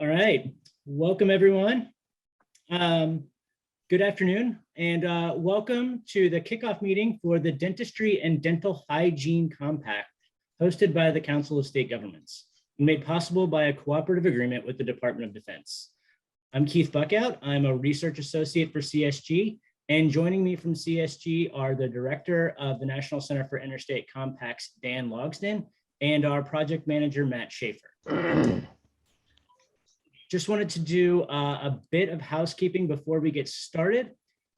All right, welcome everyone. Good afternoon and welcome to the kickoff meeting for the Dentistry and Dental Hygiene Compact hosted by the Council of State Governments and made possible by a cooperative agreement with the Department of Defense. I'm Keith Buckout. I'm a research associate for CSG, and joining me from CSG are the director of the National Center for Interstate Compacts, Dan Logsdon, and our project manager, Matt Schaefer. Just wanted to do a bit of housekeeping before we get started.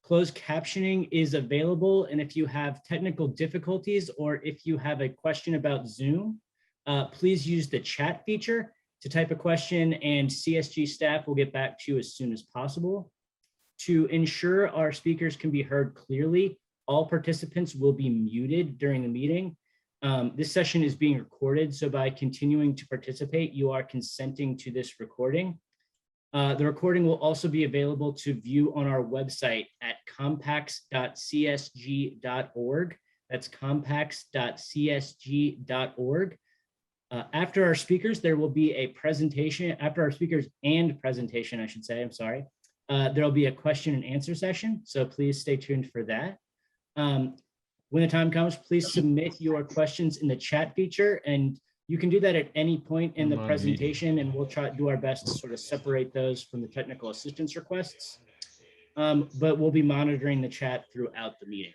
Closed captioning is available, and if you have technical difficulties or if you have a question about Zoom, please use the chat feature to type a question, and CSG staff will get back to you as soon as possible. To ensure our speakers can be heard clearly, all participants will be muted during the meeting. This session is being recorded, so by continuing to participate, you are consenting to this recording. The recording will also be available to view on our website at compacts.csg.org. That's compacts.csg.org. After our speakers, there will be a presentation. After our speakers and presentation, I should say, I'm sorry. There will be a question and answer session, so please stay tuned for that. When the time comes, please submit your questions in the chat feature, and you can do that at any point in the presentation, and we'll try to do our best to sort of separate those from the technical assistance requests. But we'll be monitoring the chat throughout the meeting.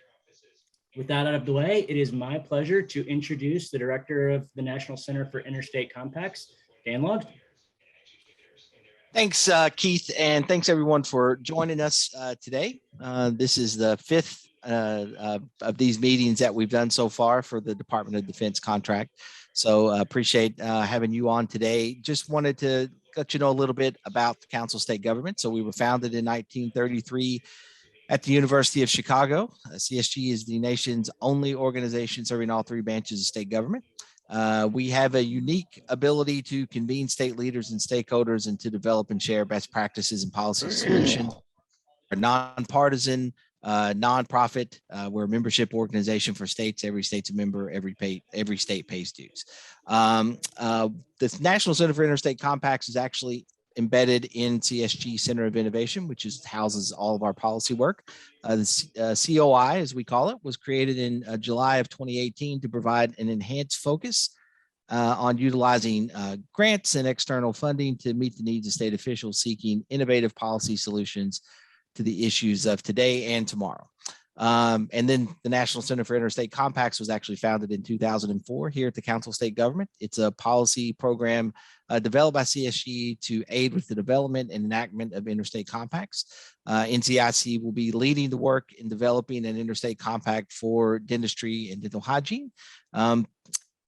With that out of the way, it is my pleasure to introduce the director of the National Center for Interstate Compacts, Dan Logsdon. Thanks, Keith, and thanks everyone for joining us today. This is the fifth of these meetings that we've done so far for the Department of Defense contract. So appreciate having you on today. Just wanted to let you know a little bit about the Council of State Government. So we were founded in 1933 at the University of Chicago. CSG is the nation's only organization serving all three branches of state government. We have a unique ability to convene state leaders and stakeholders and to develop and share best practices and policy solutions. We're nonpartisan, nonprofit. We're a membership organization for states. Every state's a member. Every state pays dues. The National Center for Interstate Compacts is actually embedded in CSG Center of Innovation, which houses all of our policy work. The COI, as we call it, was created in July of 2018 to provide an enhanced focus on utilizing grants and external funding to meet the needs of state officials seeking innovative policy solutions to the issues of today and tomorrow. And then the National Center for Interstate Compacts was actually founded in 2004 here at the Council of State Government. It's a policy program developed by CSG to aid with the development and enactment of interstate compacts. NCIC will be leading the work in developing an interstate compact for dentistry and dental hygiene.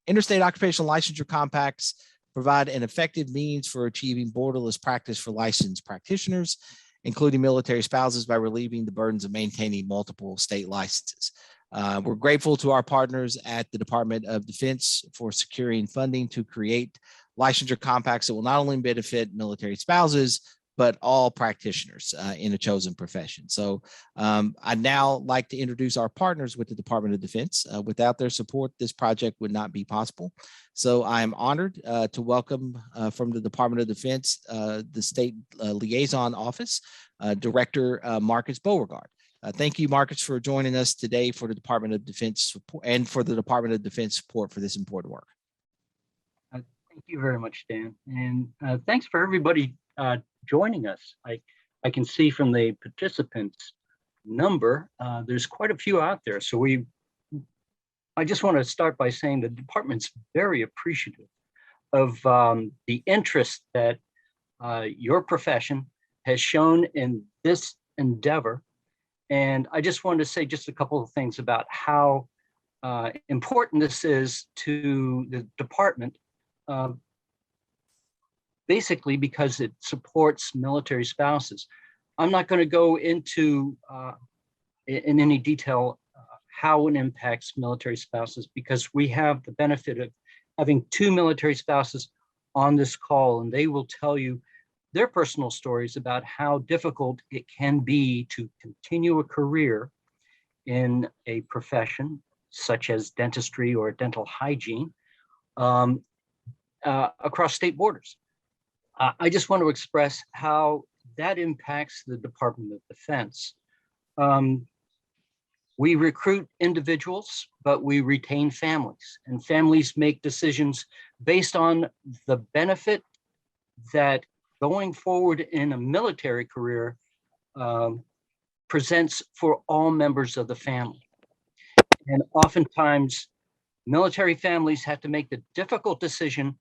Interstate occupational licensure compacts provide an effective means for achieving borderless practice for licensed practitioners, including military spouses, by relieving the burdens of maintaining multiple state licenses. We're grateful to our partners at the Department of Defense for securing funding to create licensure compacts that will not only benefit military spouses, but all practitioners in a chosen profession. So I'd now like to introduce our partners with the Department of Defense. Without their support, this project would not be possible. So I'm honored to welcome from the Department of Defense, the State Liaison Office, Director Marcus Beauregard. Thank you, Marcus, for joining us today for the Department of Defense support and for the Department of Defense support for this important work. Thank you very much, Dan. And thanks for everybody joining us. I can see from the participants number, there's quite a few out there. So I just want to start by saying the department's very appreciative of the interest that your profession has shown in this endeavor. And I just wanted to say just a couple of things about how important this is to the department, basically because it supports military spouses. I'm not going to go into in any detail how it impacts military spouses, because we have the benefit of having two military spouses on this call, and they will tell you their personal stories about how difficult it can be to continue a career in a profession such as dentistry or dental hygiene across state borders. I just want to express how that impacts the Department of Defense. We recruit individuals, but we retain families, and families make decisions based on the benefit that going forward in a military career presents for all members of the family. And oftentimes, military families have to make the difficult decision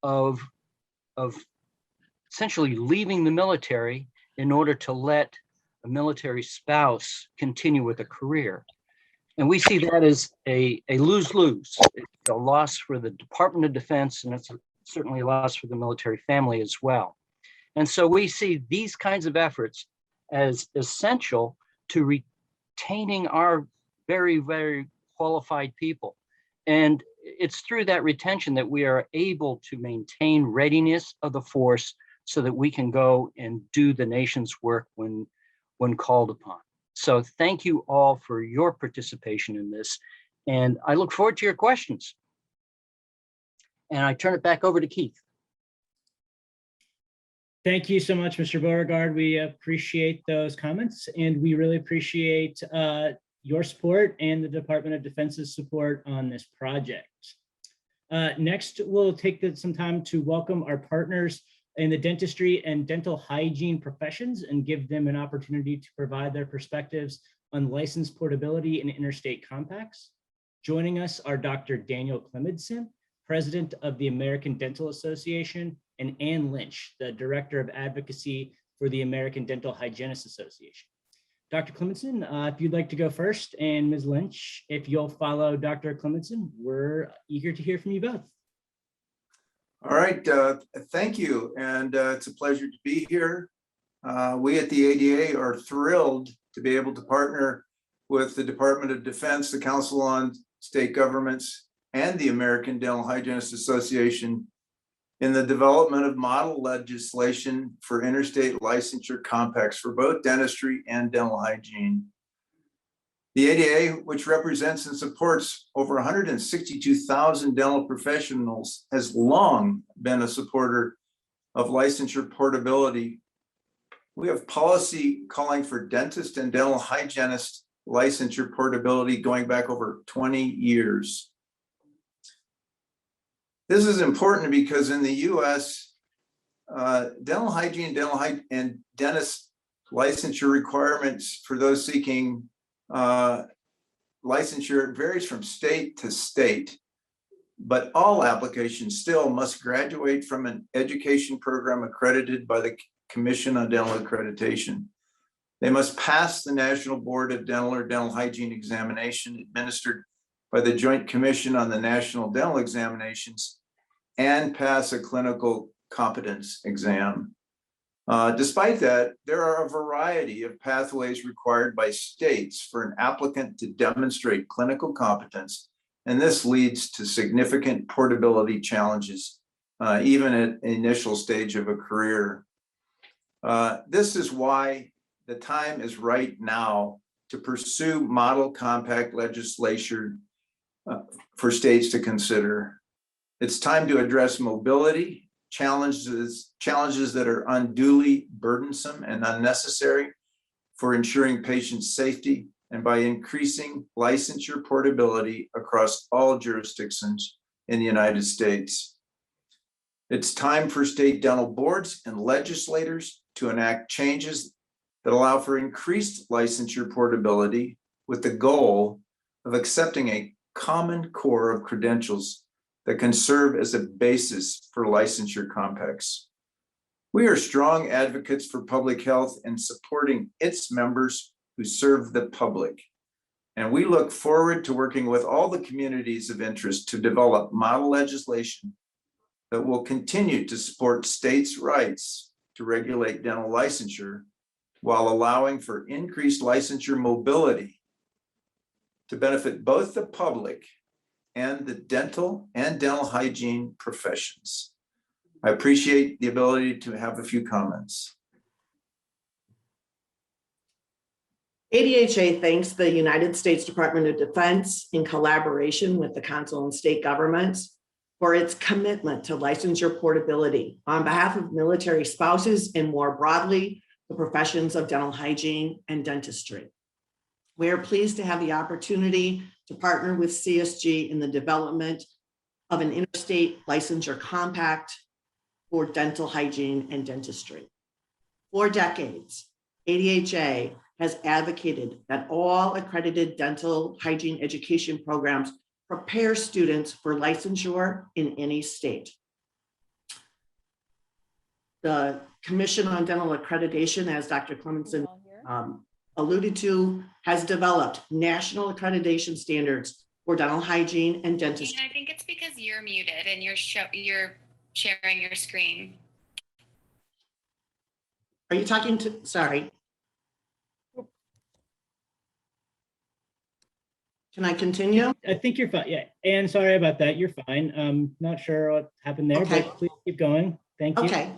of essentially leaving the military in order to let a military spouse continue with a career. And we see that as a lose-lose. It's a loss for the Department of Defense, and it's certainly a loss for the military family as well. And so we see these kinds of efforts as essential to retaining our very, very qualified people. And it's through that retention that we are able to maintain readiness of the force so that we can go and do the nation's work when called upon. So thank you all for your participation in this. And I look forward to your questions. And I turn it back over to Keith. Thank you so much, Mr. Beauregard. We appreciate those comments, and we really appreciate your support and the Department of Defense's support on this project. Next, we'll take some time to welcome our partners in the dentistry and dental hygiene professions and give them an opportunity to provide their perspectives on license portability and interstate compacts. Joining us are Dr. Daniel Clemenson, President of the American Dental Association, and Ann Lynch, the Director of Advocacy for the American Dental Hygienists Association. Dr. Clemenson, if you'd like to go first, and Ms. Lynch, if you'll follow Dr. Clemenson, we're eager to hear from you both. All right, thank you, and it's a pleasure to be here. We at the ADA are thrilled to be able to partner with the Department of Defense, the Council on State Governments, and the American Dental Hygienists Association in the development of model legislation for interstate licensure compacts for both dentistry and dental hygiene. The ADA, which represents and supports over 162,000 dental professionals, has long been a supporter of licensure portability. We have policy calling for dentist and dental hygienist licensure portability going back over 20 years. This is important because in the US, dental hygiene, and dentist licensure requirements for those seeking licensure varies from state to state, but all applications still must graduate from an education program accredited by the Commission on Dental Accreditation. They must pass the National Board of Dental or Dental Hygiene Examination administered by the Joint Commission on the National Dental Examinations and pass a clinical competence exam. Despite that, there are a variety of pathways required by states for an applicant to demonstrate clinical competence, and this leads to significant portability challenges, even at the initial stage of a career. This is why the time is right now to pursue model compact legislation for states to consider. It's time to address mobility challenges that are unduly burdensome and unnecessary for ensuring patient safety, and by increasing licensure portability across all jurisdictions in the United States. It's time for state dental boards and legislators to enact changes that allow for increased licensure portability with the goal of accepting a common core of credentials that can serve as a basis for licensure compacts. We are strong advocates for public health and supporting its members who serve the public. And we look forward to working with all the communities of interest to develop model legislation that will continue to support states' rights to regulate dental licensure while allowing for increased licensure mobility to benefit both the public and the dental and dental hygiene professions. I appreciate the ability to have a few comments. ADHA thanks the United States Department of Defense in collaboration with the Council on State Governments for its commitment to licensure portability on behalf of military spouses and more broadly, the professions of dental hygiene and dentistry. We are pleased to have the opportunity to partner with CSG in the development of an interstate licensure compact for dental hygiene and dentistry. For decades, ADHA has advocated that all accredited dental hygiene education programs prepare students for licensure in any state. The Commission on Dental Accreditation, as Dr. Clemenson alluded to, has developed national accreditation standards for dental hygiene and dentistry. I think it's because you're muted and you're sharing your screen. Are you talking to, sorry. Can I continue? I think you're fine. Yeah. And sorry about that. You're fine. Not sure what happened there, Okay. but please keep going. Thank you. Okay.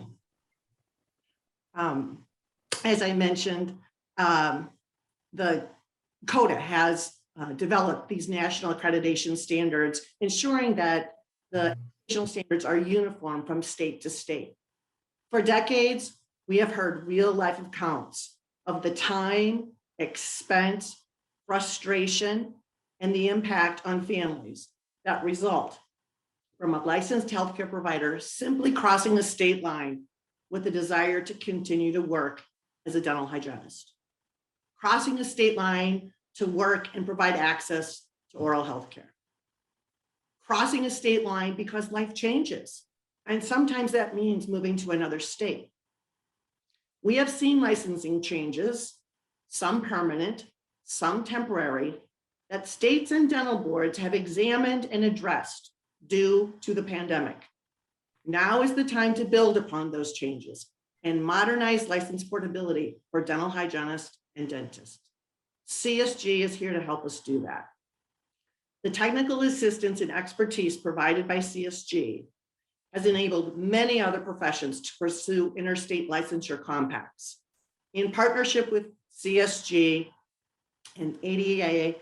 As I mentioned, the CODA has developed these national accreditation standards, ensuring that the national standards are uniform from state to state. For decades, we have heard real life accounts of the time, expense, frustration, and the impact on families that result from a licensed healthcare provider simply crossing the state line with the desire to continue to work as a dental hygienist. Crossing the state line to work and provide access to oral health care. Crossing a state line because life changes, and sometimes that means moving to another state. We have seen licensing changes, some permanent, some temporary, that states and dental boards have examined and addressed due to the pandemic. Now is the time to build upon those changes and modernize license portability for dental hygienists and dentists. CSG is here to help us do that. The technical assistance and expertise provided by CSG has enabled many other professions to pursue interstate licensure compacts. In partnership with CSG and ADHA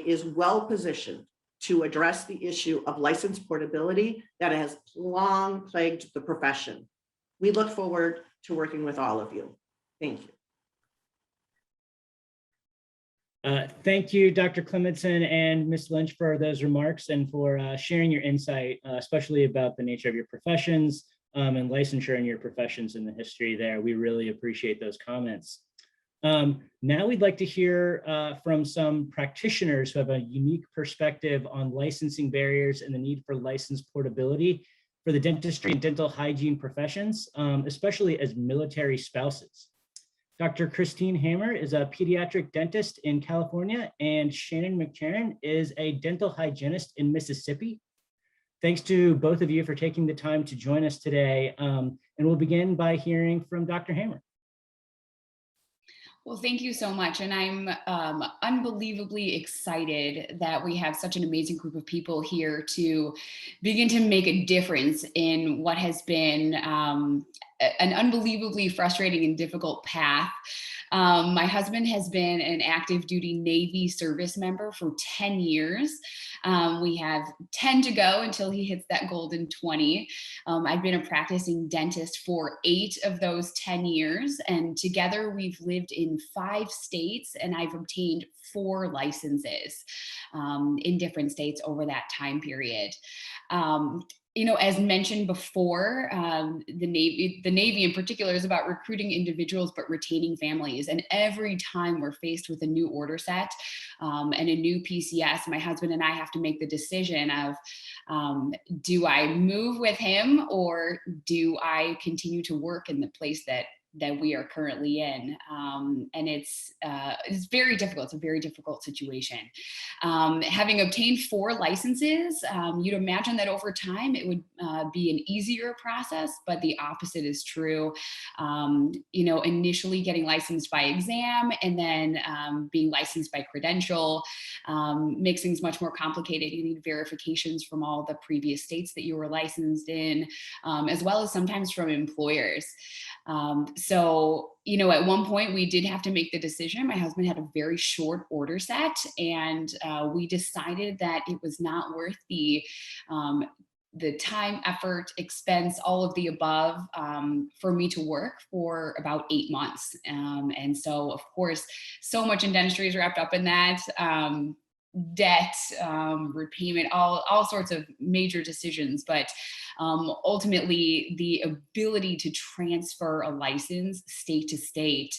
is well positioned to address the issue of license portability that has long plagued the profession. We look forward to working with all of you. Thank you. Thank you, Dr. Clemenson and Ms. Lynch, for those remarks and for sharing your insight, especially about the nature of your professions and licensure in your professions and the history there. We really appreciate those comments. Now we'd like to hear from some practitioners who have a unique perspective on licensing barriers and the need for license portability for the dentistry and dental hygiene professions, especially as military spouses. Dr. Christine Hammer is a pediatric dentist in California, and Shannon McCharron is a dental hygienist in Mississippi. Thanks to both of you for taking the time to join us today. And we'll begin by hearing from Dr. Hammer. Well, thank you so much. And I'm unbelievably excited that we have such an amazing group of people here to begin to make a difference in what has been an unbelievably frustrating and difficult path. My husband has been an active duty Navy service member for 10 years. We have 10 to go until he hits that golden 20. I've been a practicing dentist for 8 of those 10 years. And together we've lived in 5 states, and I've obtained 4 licenses in different states over that time period. You know, as mentioned before, the Navy in particular is about recruiting individuals, but retaining families. And every time we're faced with a new order set and a new PCS, my husband and I have to make the decision of, do I move with him or do I continue to work in the place that we are currently in? And it's very difficult. It's a very difficult situation. Having obtained 4 licenses, you'd imagine that over time it would be an easier process, but the opposite is true. You know, initially getting licensed by exam and then being licensed by credential makes things much more complicated. You need verifications from all the previous states that you were licensed in, as well as sometimes from employers. So, you know, at one point we did have to make the decision. My husband had a very short order set, and we decided that it was not worth the time, effort, expense, all of the above, for me to work for about 8 months. And so, of course, so much in dentistry is wrapped up in that. Debt, repayment, all sorts of major decisions. But ultimately, the ability to transfer a license state to state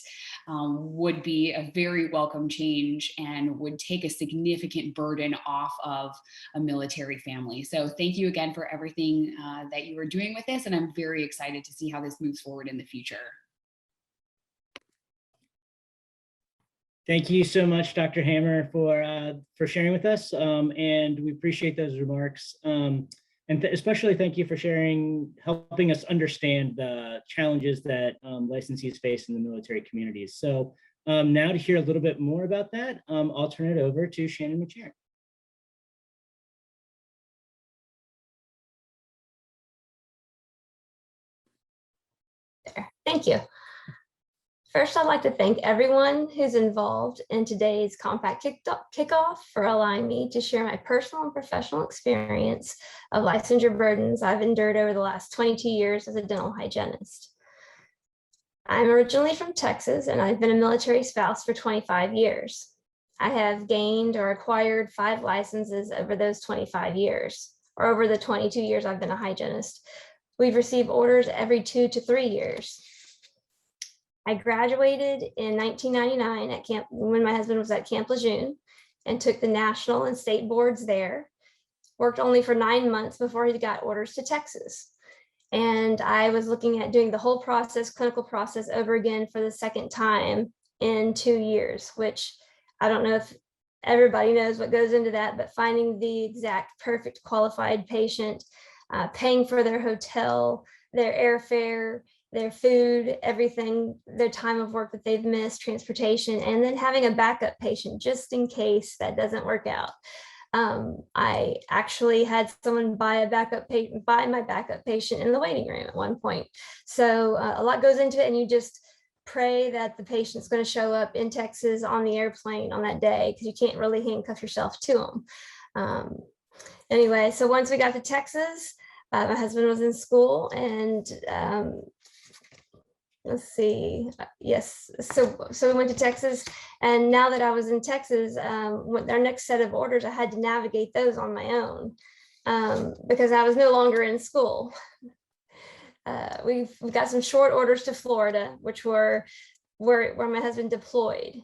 would be a very welcome change and would take a significant burden off of a military family. So thank you again for everything that you are doing with this. And I'm very excited to see how this moves forward in the future. Thank you so much, Dr. Hammer, for sharing with us, and we appreciate those remarks. And especially thank you for helping us understand the challenges that licensees face in the military communities. So now to hear a little bit more about that, I'll turn it over to Shannon McSharon. Thank you. First, I'd like to thank everyone who's involved in today's Compact Kickoff for allowing me to share my personal and professional experience of licensure burdens I've endured over the last 22 years as a dental hygienist. I'm originally from Texas, and I've been a military spouse for 25 years. I have gained or acquired 5 licenses over those 25 years, or over the 22 years I've been a hygienist. We've received orders every 2 to 3 years. I graduated in 1999 at camp when my husband was at Camp Lejeune, and took the national and state boards there. Worked only for 9 months before he got orders to Texas. And I was looking at doing the whole process, clinical process, over again for the second time in 2 years, which I don't know if everybody knows what goes into that, but finding the exact perfect qualified patient, paying for their hotel, their airfare, their food, everything, their time of work that they've missed, transportation, and then having a backup patient just in case that doesn't work out. I actually had someone buy my backup patient in the waiting room at one point. So a lot goes into it, and you just pray that the patient's going to show up in Texas on the airplane on that day, because you can't really handcuff yourself to them. Anyway, so once we got to Texas, my husband was in school, and let's see, yes, so we went to Texas, and now that I was in Texas, with our next set of orders, I had to navigate those on my own, because I was no longer in school. We've got some short orders to Florida, which were where my husband deployed.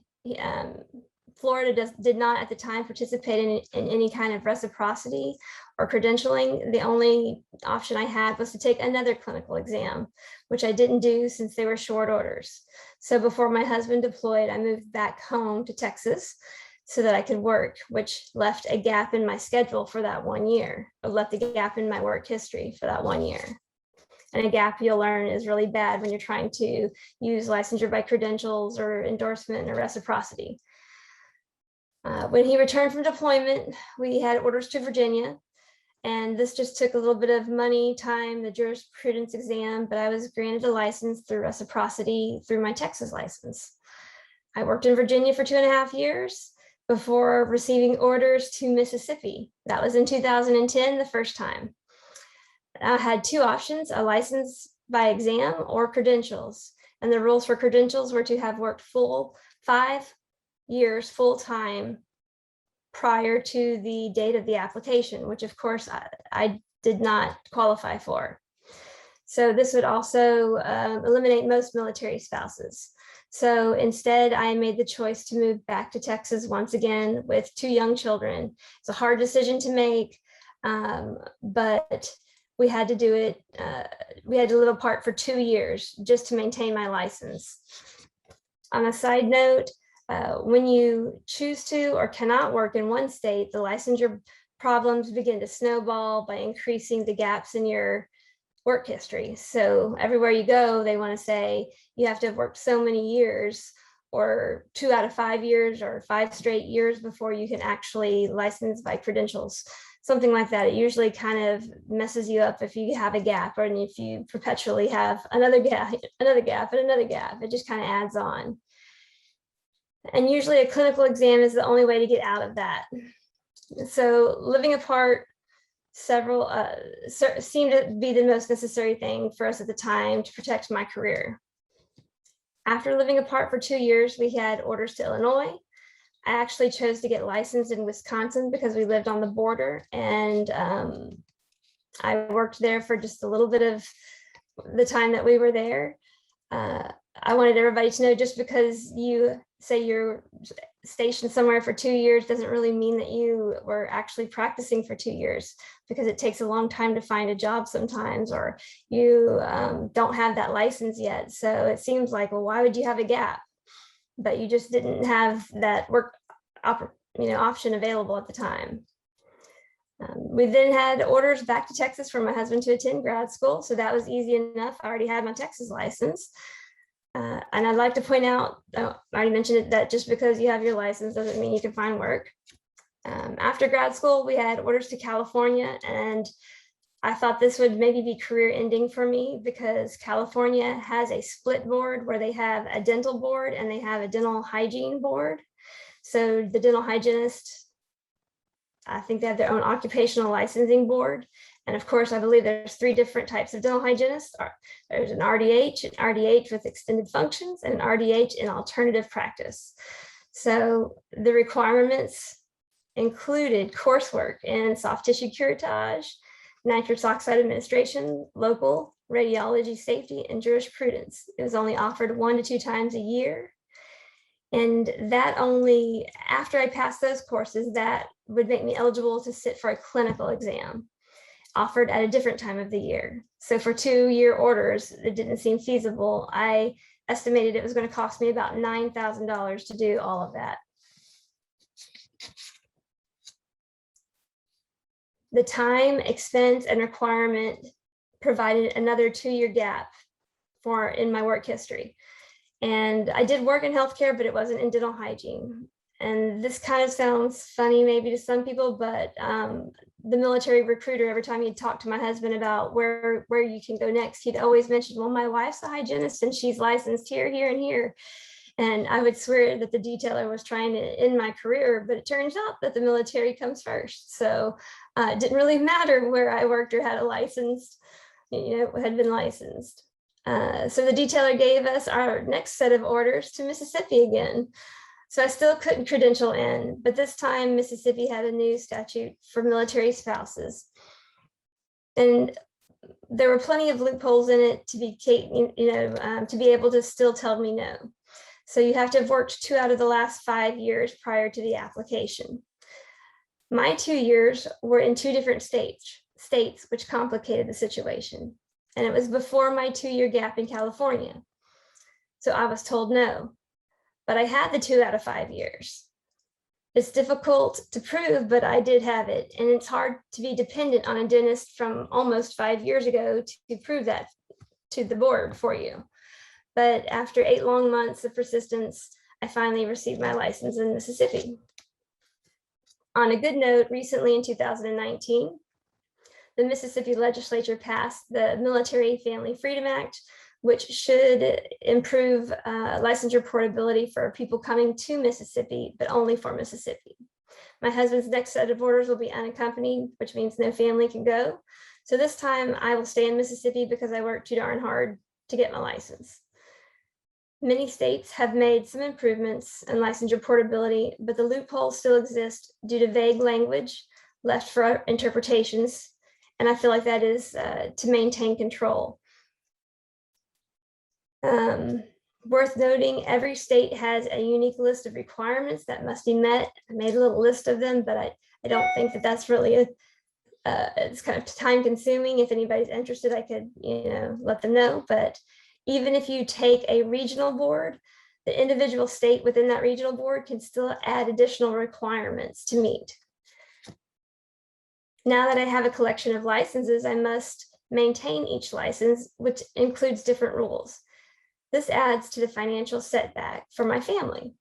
Florida did not at the time participate in any kind of reciprocity or credentialing. The only option I had was to take another clinical exam, which I didn't do since they were short orders. So before my husband deployed, I moved back home to Texas so that I could work, which left a gap in my schedule for that 1 year, or left a gap in my work history for that 1 year. And a gap, you'll learn, is really bad when you're trying to use licensure by credentials or endorsement or reciprocity. When he returned from deployment, we had orders to Virginia, and this just took a little bit of money, time, the jurisprudence exam, but I was granted a license through reciprocity through my Texas license. I worked in Virginia for 2.5 years before receiving orders to Mississippi. That was in 2010, the first time. I had 2 options, a license by exam or credentials. And the rules for credentials were to have worked 5 years full-time prior to the date of the application, which of course I did not qualify for. So this would also eliminate most military spouses. So instead, I made the choice to move back to Texas once again with 2 young children. It's a hard decision to make, but we had to do it. We had to live apart for 2 years just to maintain my license. On a side note, when you choose to or cannot work in one state, the licensure problems begin to snowball by increasing the gaps in your work history. So everywhere you go, they want to say you have to have worked so many years, or 2 out of 5 years, or 5 straight years before you can actually license by credentials. something like that. It usually kind of messes you up if you have a gap, or if you perpetually have another gap, and another gap. It just kind of adds on. And usually a clinical exam is the only way to get out of that. So living apart seemed to be the most necessary thing for us at the time to protect my career. After living apart for 2 years, we had orders to Illinois. I actually chose to get licensed in Wisconsin because we lived on the border, and I worked there for just a little bit of the time that we were there. I wanted everybody to know, just because you say you're stationed somewhere for 2 years doesn't really mean that you were actually practicing for 2 years, because it takes a long time to find a job sometimes, or you don't have that license yet. So it seems like, well, why would you have a gap? But you just didn't have that work option available at the time. We then had orders back to Texas for my husband to attend grad school. So that was easy enough. I already had my Texas license. And I'd like to point out, I already mentioned it, that just because you have your license doesn't mean you can find work. After grad school, we had orders to California, and I thought this would maybe be career ending for me, because California has a split board where they have a dental board and they have a dental hygiene board. So the dental hygienists, I think they have their own occupational licensing board. And of course, I believe there's 3 different types of dental hygienists. There's an RDH with extended functions, and an RDH in alternative practice. So the requirements included coursework in soft tissue curettage, nitrous oxide administration, local radiology safety, and jurisprudence. It was only offered 1 to 2 times a year. And that only, after I passed those courses, that would make me eligible to sit for a clinical exam offered at a different time of the year. So for 2-year orders, it didn't seem feasible. I estimated it was going to cost me about $9,000 to do all of that. The time, expense, and requirement provided another 2-year gap in my work history. And I did work in healthcare, but it wasn't in dental hygiene. And this kind of sounds funny maybe to some people, but the military recruiter, every time he'd talk to my husband about where you can go next, he'd always mention, well, my wife's a hygienist and she's licensed here, here, and here. And I would swear that the detailer was trying to end my career, but it turns out that the military comes first. So it didn't really matter where I worked or had a license, had been licensed. So the detailer gave us our next set of orders to Mississippi again. So I still couldn't credential in, but this time Mississippi had a new statute for military spouses. And there were plenty of loopholes in it to be able to still tell me no. So you have to have worked 2 out of the last 5 years prior to the application. My 2 years were in 2 different states, which complicated the situation. And it was before my 2-year gap in California. So I was told no, but I had the 2 out of 5 years. It's difficult to prove, but I did have it. And it's hard to be dependent on a dentist from almost 5 years ago to prove that to the board for you. But after 8 long months of persistence, I finally received my license in Mississippi. On a good note, recently in 2019, the Mississippi legislature passed the Military Family Freedom Act, which should improve licensure portability for people coming to Mississippi, but only for Mississippi. My husband's next set of orders will be unaccompanied, which means no family can go. So this time I will stay in Mississippi because I worked too darn hard to get my license. Many states have made some improvements in licensure portability, but the loopholes still exist due to vague language left for interpretations. And I feel like that is to maintain control. Worth noting, every state has a unique list of requirements that must be met. I made a little list of them, but I don't think that that's really it's kind of time consuming. If anybody's interested, I could let them know. But even if you take a regional board, the individual state within that regional board can still add additional requirements to meet. Now that I have a collection of licenses, I must maintain each license, which includes different rules. This adds to the financial setback for my family.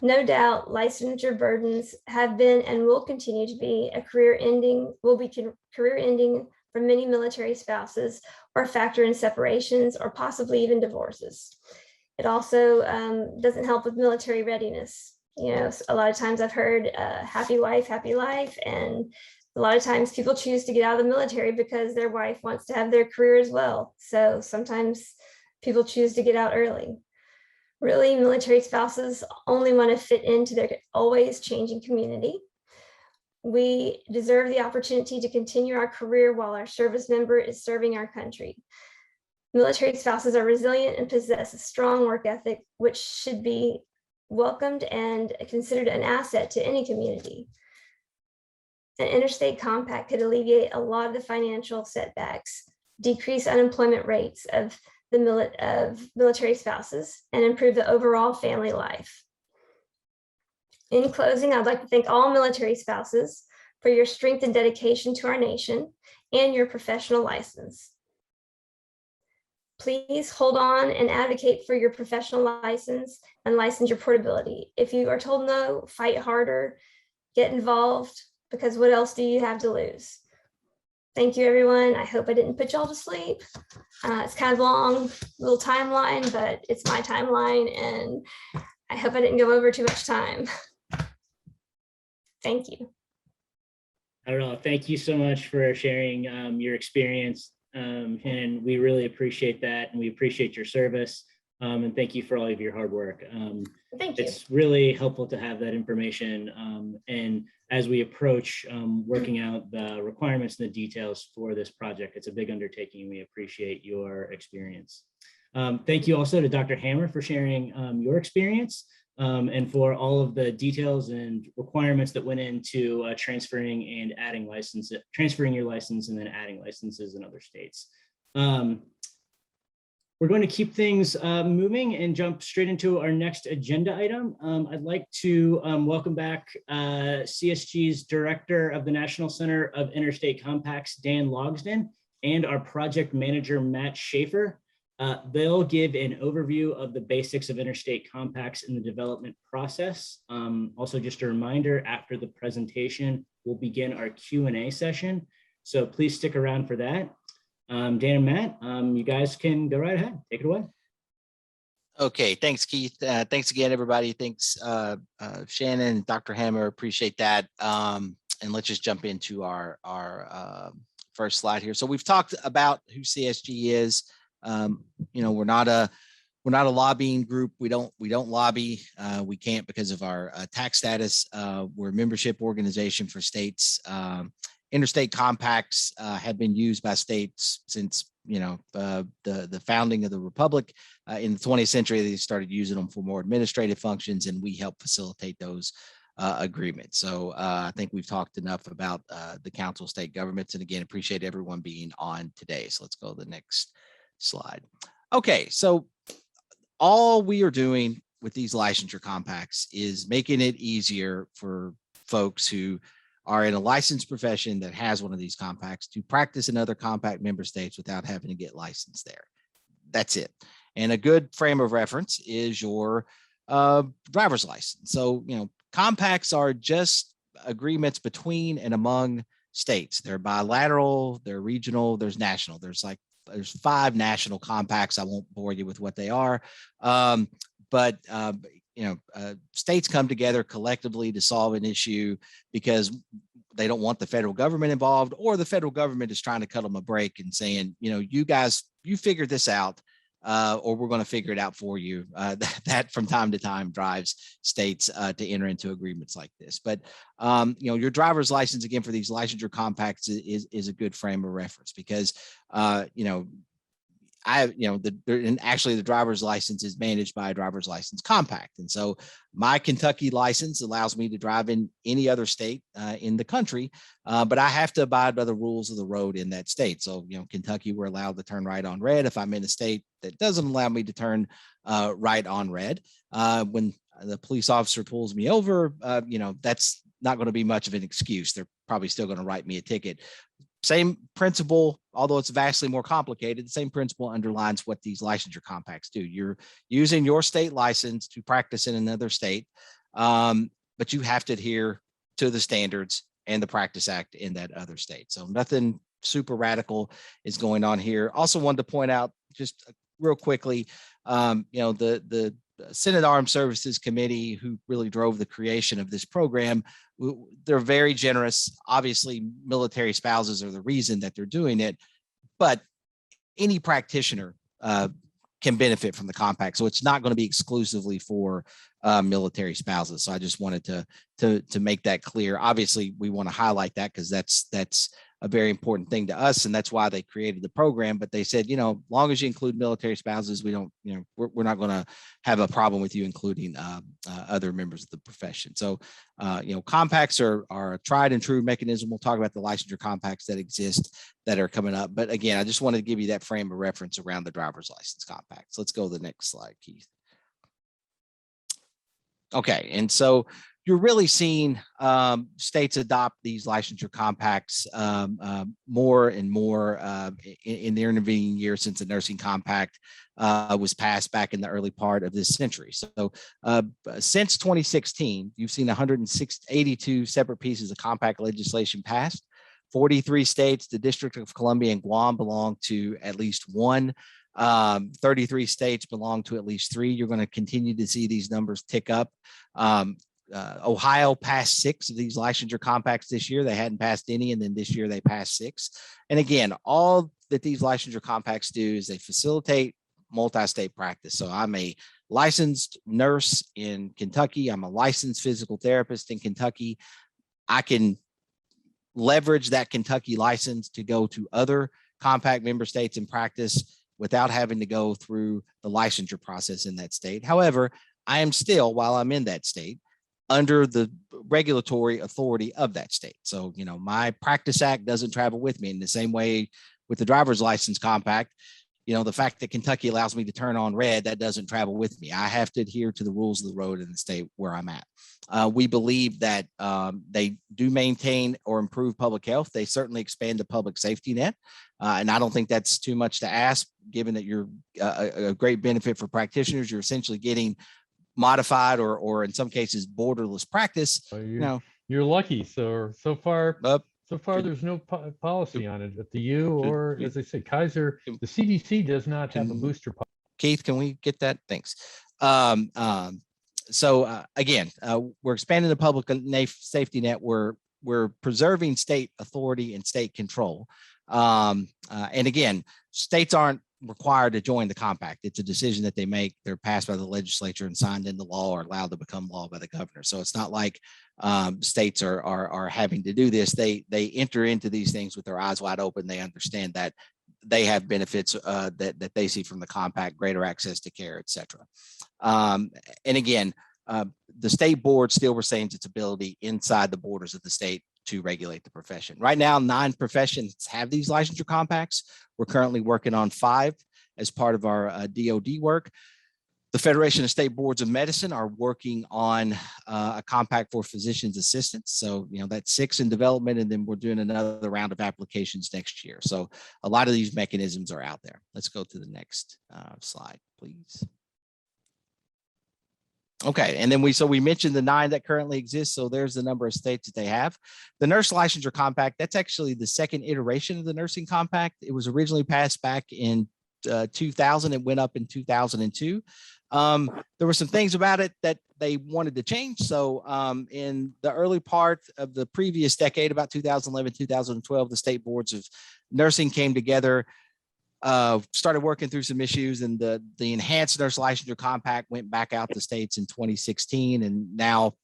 No doubt, licensure burdens have been and will continue to be career ending for many military spouses, or a factor in separations or possibly even divorces. It also doesn't help with military readiness. You know, a lot of times I've heard happy wife, happy life, and a lot of times people choose to get out of the military because their wife wants to have their career as well. So sometimes people choose to get out early. Really, military spouses only want to fit into their always changing community. We deserve the opportunity to continue our career while our service member is serving our country. Military spouses are resilient and possess a strong work ethic, which should be welcomed and considered an asset to any community. An interstate compact could alleviate a lot of the financial setbacks, decrease unemployment rates of military spouses, and improve the overall family life. In closing, I'd like to thank all military spouses for your strength and dedication to our nation and your professional license. Please hold on and advocate for your professional license and licensure portability. If you are told no, fight harder, get involved, because what else do you have to lose? Thank you, everyone. I hope I didn't put y'all to sleep. It's kind of a long little timeline, but it's my timeline, and I hope I didn't go over too much time. Thank you. I don't know. Thank you so much for sharing your experience. And we really appreciate that. And we appreciate your service. And thank you for all of your hard work. Thank you. It's really helpful to have that information. And as we approach working out the requirements and the details for this project, it's a big undertaking. We appreciate your experience. Thank you also to Dr. Hammer for sharing your experience and for all of the details and requirements that went into transferring and adding licenses, transferring your license and then adding licenses in other states. We're going to keep things moving and jump straight into our next agenda item. I'd like to welcome back CSG's Director of the National Center of Interstate Compacts, Dan Logsden, and our project manager, Matt Schaefer. They'll give an overview of the basics of interstate compacts in the development process. Also, just a reminder, after the presentation, we'll begin our Q&A session. So please stick around for that. Dan and Matt, you guys can go right ahead. Take it away. Okay, thanks, Keith. Thanks again, everybody. Thanks, Shannon, Dr. Hammer, appreciate that. And let's just jump into our first slide here. So we've talked about who CSG is. You know, we're not a lobbying group. We don't lobby. We can't because of our tax status. We're a membership organization for states. Interstate compacts have been used by states since, you know, the founding of the republic. In the 20th century, they started using them for more administrative functions, and we help facilitate those agreements. So I think we've talked enough about the Council of State Governments, and again, appreciate everyone being on today. So let's go to the next slide. Okay, so all we are doing with these licensure compacts is making it easier for folks who are in a licensed profession that has one of these compacts to practice in other compact member states without having to get licensed there. That's it. And a good frame of reference is your driver's license. So, you know, compacts are just agreements between and among states. They're bilateral, they're regional, there's national. There's 5 national compacts. I won't bore you with what they are. States come together collectively to solve an issue because they don't want the federal government involved, or the federal government is trying to cut them a break and saying, you know, you guys, you figure this out, or we're going to figure it out for you. That from time to time drives states to enter into agreements like this. But, you know, your driver's license, again, for these licensure compacts is a good frame of reference because, actually the driver's license is managed by a driver's license compact. And so my Kentucky license allows me to drive in any other state in the country, but I have to abide by the rules of the road in that state. So, you know, Kentucky, we're allowed to turn right on red. If I'm in a state that doesn't allow me to turn right on red, when the police officer pulls me over, that's not going to be much of an excuse. They're probably still going to write me a ticket. Same principle, although it's vastly more complicated, the same principle underlines what these licensure compacts do. You're using your state license to practice in another state. but you have to adhere to the standards and the Practice Act in that other state. So nothing super radical is going on here. Also wanted to point out just real quickly, the Senate Armed Services Committee, who really drove the creation of this program, they're very generous. Obviously, military spouses are the reason that they're doing it, but any practitioner can benefit from the compact. So it's not going to be exclusively for military spouses. So I just wanted to make that clear. Obviously, we want to highlight that because that's a very important thing to us, and that's why they created the program. But they said, as long as you include military spouses, we don't, we're not going to have a problem with you including other members of the profession. So, compacts are a tried and true mechanism. We'll talk about the licensure compacts that exist that are coming up. But again, I just wanted to give you that frame of reference around the driver's license compacts. Let's go to the next slide, Keith. Okay, and so you're really seeing states adopt these licensure compacts more and more in the intervening years since the nursing compact was passed back in the early part of this century. So since 2016, you've seen 182 separate pieces of compact legislation passed. 43 states, the District of Columbia and Guam belong to at least one. 33 states belong to at least three. You're going to continue to see these numbers tick up. Ohio passed 6 of these licensure compacts this year. They hadn't passed any, and then this year they passed 6. And again, all that these licensure compacts do is they facilitate multi-state practice. So I'm a licensed nurse in Kentucky. I'm a licensed physical therapist in Kentucky. I can leverage that Kentucky license to go to other compact member states and practice without having to go through the licensure process in that state. However, I am still, while I'm in that state, under the regulatory authority of that state. So, my Practice Act doesn't travel with me in the same way with the driver's license compact. The fact that Kentucky allows me to turn on red, that doesn't travel with me. I have to adhere to the rules of the road in the state where I'm at. We believe that they do maintain or improve public health. They certainly expand the public safety net. And I don't think that's too much to ask, given that you're a great benefit for practitioners. You're essentially getting modified or in some cases borderless practice. You're lucky. So far there's no policy on it at the U, or as I said, Kaiser. The CDC does not have a booster policy. Keith, can we get that? Thanks. So again, we're expanding the public safety net. We're preserving state authority and state control. And again, states aren't required to join the compact. It's a decision that they make. They're passed by the legislature and signed into law or allowed to become law by the governor. So it's not like states are having to do this. They enter into these things with their eyes wide open. They understand that they have benefits that they see from the compact, greater access to care, et cetera. And again, the state board still retains its ability inside the borders of the state to regulate the profession. Right now, 9 professions have these licensure compacts. We're currently working on 5 as part of our DOD work. The Federation of State Boards of Medicine are working on a compact for physicians' assistants. So, that's 6 in development, and then we're doing another round of applications next year. So a lot of these mechanisms are out there. Let's go to the next slide, please. Okay, and then we mentioned the 9 that currently exist. So there's the number of states that they have. The Nurse Licensure Compact, that's actually the second iteration of the nursing compact. It was originally passed back in 2000. It went up in 2002. There were some things about it that they wanted to change. So in the early part of the previous decade, about 2011, 2012, the state boards of nursing came together, started working through some issues, and the enhanced nurse licensure compact went back out to states in 2016. And now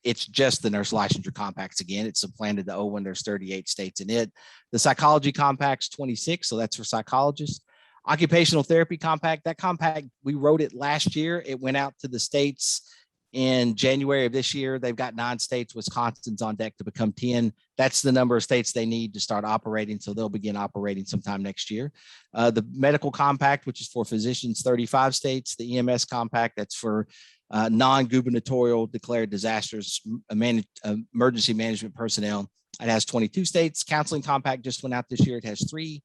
it's just the nurse licensure compacts again. It's supplanted the old one. There's 38 states in it. The psychology compact's 26. So that's for psychologists. Occupational therapy compact, that compact, we wrote it last year. It went out to the states in January of this year. They've got 9 states. Wisconsin's on deck to become 10. That's the number of states they need to start operating. So they'll begin operating sometime next year. The medical compact, which is for physicians, 35 states. The EMS compact, that's for non-gubernatorial declared disasters, emergency management personnel. It has 22 states. Counseling compact just went out this year. It has 3.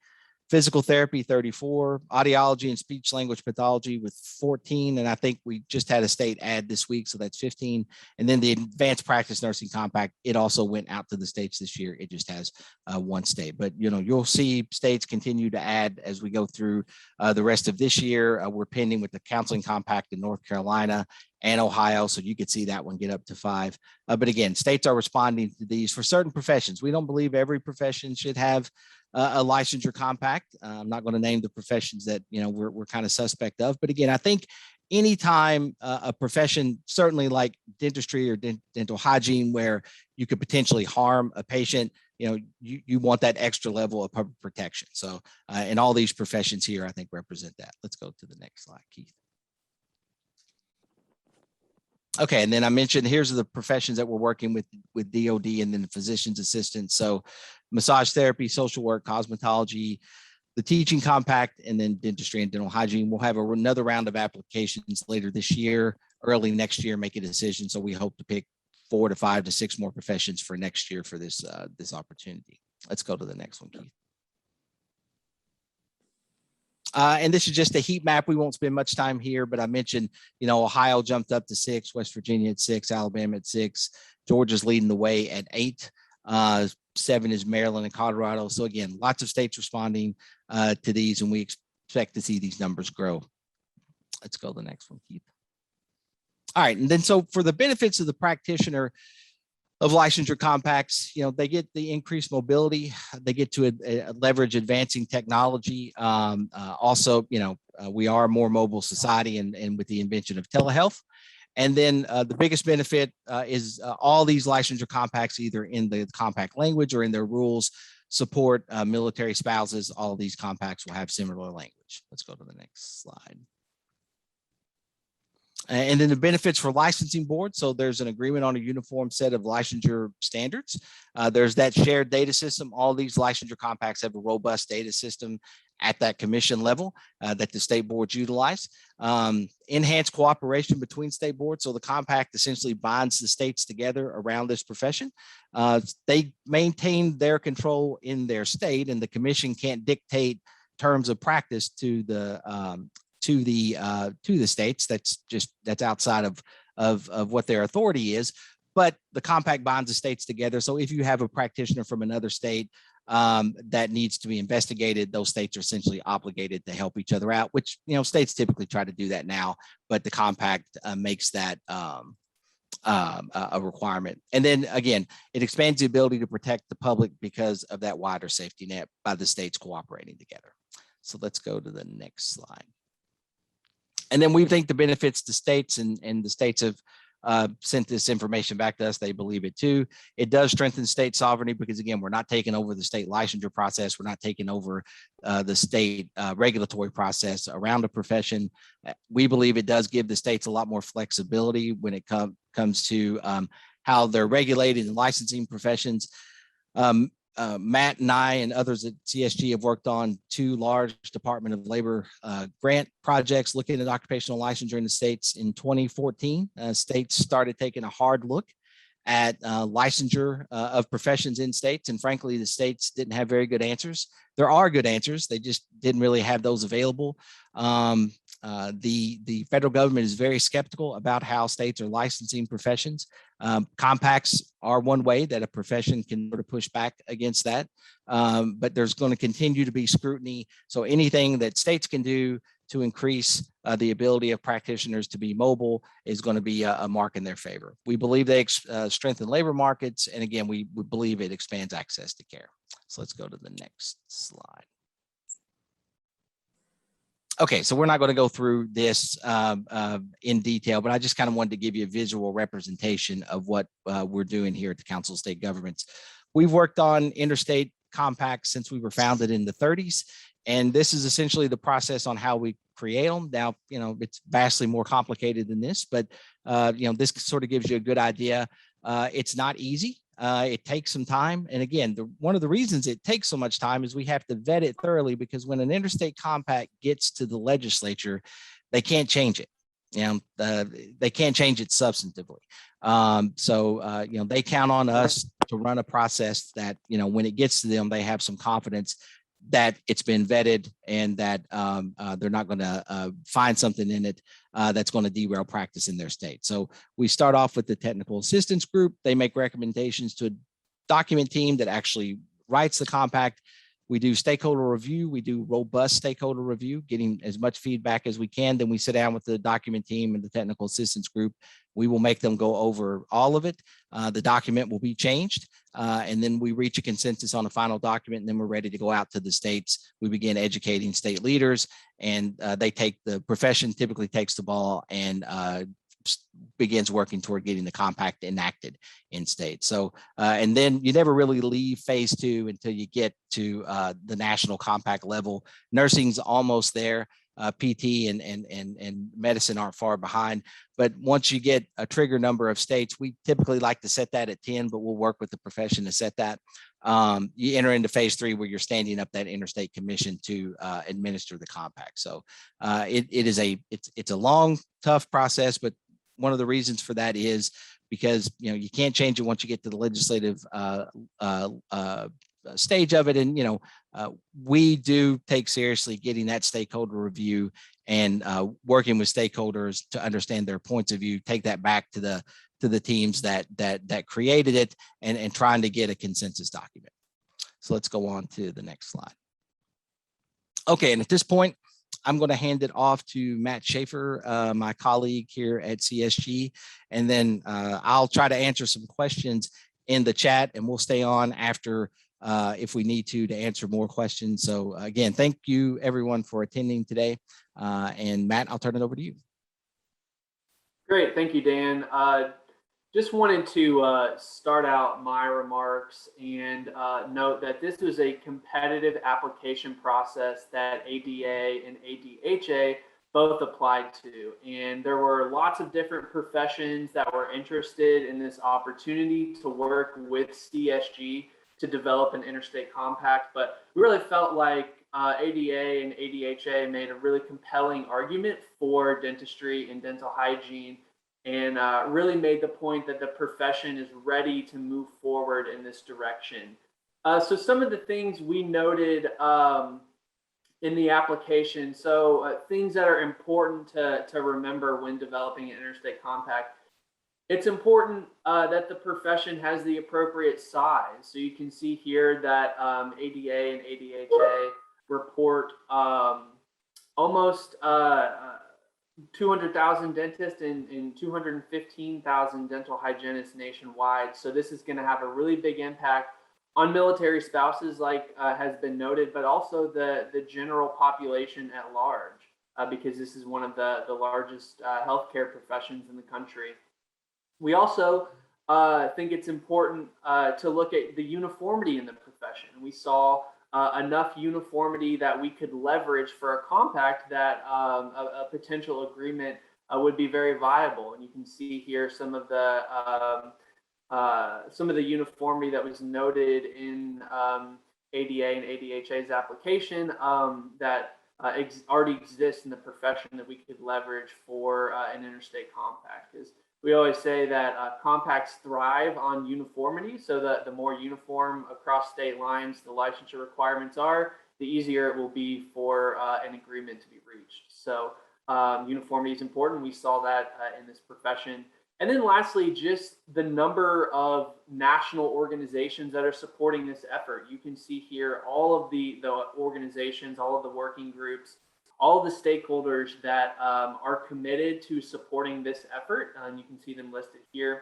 physical therapy 34, audiology and speech language pathology with 14. And I think we just had a state add this week, so that's 15. And then the advanced practice nursing compact, it also went out to the states this year. It just has one state, but you'll see states continue to add as we go through the rest of this year. We're pending with the counseling compact in North Carolina and Ohio, so you could see that one get up to 5. But again, states are responding to these for certain professions. We don't believe every profession should have a licensure compact. I'm not going to name the professions that we're kind of suspect of, but again, I think anytime a profession, certainly like dentistry or dental hygiene, where you could potentially harm a patient, you want that extra level of public protection. So, and all these professions here, I think, represent that. Let's go to the next slide, Keith. Okay, and then I mentioned here's the professions that we're working with DOD and then the physician's assistants. So massage therapy, social work, cosmetology, the teaching compact, and then dentistry and dental hygiene. We'll have another round of applications later this year, early next year, make a decision. So we hope to pick 4 to 5 to 6 more professions for next year for this opportunity. Let's go to the next one, Keith. And this is just a heat map. We won't spend much time here, but I mentioned, Ohio jumped up to 6, West Virginia at 6, Alabama at 6, Georgia's leading the way at 8. 7 is Maryland and Colorado. So again, lots of states responding to these, and we expect to see these numbers grow. Let's go to the next one, Keith. All right, and then so for the benefits of the practitioner of licensure compacts, they get the increased mobility, they get to leverage advancing technology. Also, we are a more mobile society, and with the invention of telehealth. And then the biggest benefit is all these licensure compacts, either in the compact language or in their rules, support military spouses. All of these compacts will have similar language. Let's go to the next slide. And then the benefits for licensing boards. So there's an agreement on a uniform set of licensure standards. There's that shared data system. All these licensure compacts have a robust data system at that commission level that the state boards utilize. Enhanced cooperation between state boards. So the compact essentially binds the states together around this profession. They maintain their control in their state, and the commission can't dictate terms of practice to the states. That's outside of what their authority is. But the compact binds the states together. So if you have a practitioner from another state that needs to be investigated, those states are essentially obligated to help each other out, which states typically try to do that now, but the compact makes that a requirement. And then again, it expands the ability to protect the public because of that wider safety net by the states cooperating together. So let's go to the next slide. And then we think the benefits to states, and the states have sent this information back to us. They believe it too. It does strengthen state sovereignty because, again, we're not taking over the state licensure process. We're not taking over the state regulatory process around the profession. We believe it does give the states a lot more flexibility when it comes to how they're regulating and licensing professions. Matt and I and others at CSG have worked on 2 large Department of Labor grant projects looking at occupational licensure in the states. In 2014, states started taking a hard look at licensure of professions in states. And frankly, the states didn't have very good answers. There are good answers. They just didn't really have those available. The federal government is very skeptical about how states are licensing professions. Compacts are one way that a profession can sort of push back against that, but there's going to continue to be scrutiny. So anything that states can do to increase the ability of practitioners to be mobile is going to be a mark in their favor. We believe they strengthen labor markets, and again, we believe it expands access to care. So let's go to the next slide. Okay, so we're not going to go through this in detail, but I just kind of wanted to give you a visual representation of what we're doing here at the Council of State Governments. We've worked on interstate compacts since we were founded in the 30s, and this is essentially the process on how we create them. Now, it's vastly more complicated than this, but this sort of gives you a good idea. It's not easy. It takes some time. And again, one of the reasons it takes so much time is we have to vet it thoroughly, because when an interstate compact gets to the legislature, they can't change it. They can't change it substantively. They count on us to run a process that, when it gets to them, they have some confidence that it's been vetted and that they're not going to find something in it that's going to derail practice in their state. So we start off with the technical assistance group. They make recommendations to a document team that actually writes the compact. We do stakeholder review. We do robust stakeholder review, getting as much feedback as we can. Then we sit down with the document team and the technical assistance group. We will make them go over all of it. The document will be changed. And then we reach a consensus on a final document, and then we're ready to go out to the states. We begin educating state leaders, and the profession typically takes the ball and begins working toward getting the compact enacted in states. So, and then you never really leave phase 2 until you get to the national compact level. Nursing's almost there. PT and medicine aren't far behind. But once you get a trigger number of states, we typically like to set that at 10, but we'll work with the profession to set that. You enter into phase 3 where you're standing up that interstate commission to administer the compact. So it's a long, tough process, but one of the reasons for that is because you can't change it once you get to the legislative stage of it. And we do take seriously getting that stakeholder review and working with stakeholders to understand their points of view, take that back to the teams that created it, and trying to get a consensus document. So let's go on to the next slide. Okay, and at this point, I'm going to hand it off to Matt Schaefer, my colleague here at CSG, and then I'll try to answer some questions in the chat, and we'll stay on after if we need to answer more questions. So again, thank you everyone for attending today. And Matt, I'll turn it over to you. Great, thank you, Dan. Just wanted to start out my remarks and note that this was a competitive application process that ADA and ADHA both applied to. And there were lots of different professions that were interested in this opportunity to work with CSG to develop an interstate compact. But we really felt like ADA and ADHA made a really compelling argument for dentistry and dental hygiene, and really made the point that the profession is ready to move forward in this direction. So some of the things we noted in the application, so things that are important to remember when developing an interstate compact. It's important that the profession has the appropriate size. So you can see here that ADA and ADHA report almost 200,000 dentists and 215,000 dental hygienists nationwide. So this is going to have a really big impact on military spouses, like has been noted, but also the general population at large, because this is one of the largest healthcare professions in the country. We also think it's important to look at the uniformity in the profession. We saw enough uniformity that we could leverage for a compact that a potential agreement would be very viable. And you can see here some of the uniformity that was noted in ADA and ADHA's application that already exists in the profession that we could leverage for an interstate compact. Because we always say that compacts thrive on uniformity, so that the more uniform across state lines the licensure requirements are, the easier it will be for an agreement to be reached. So uniformity is important. We saw that in this profession. And then lastly, just the number of national organizations that are supporting this effort. You can see here all of the organizations, all of the working groups, all of the stakeholders that are committed to supporting this effort. You can see them listed here.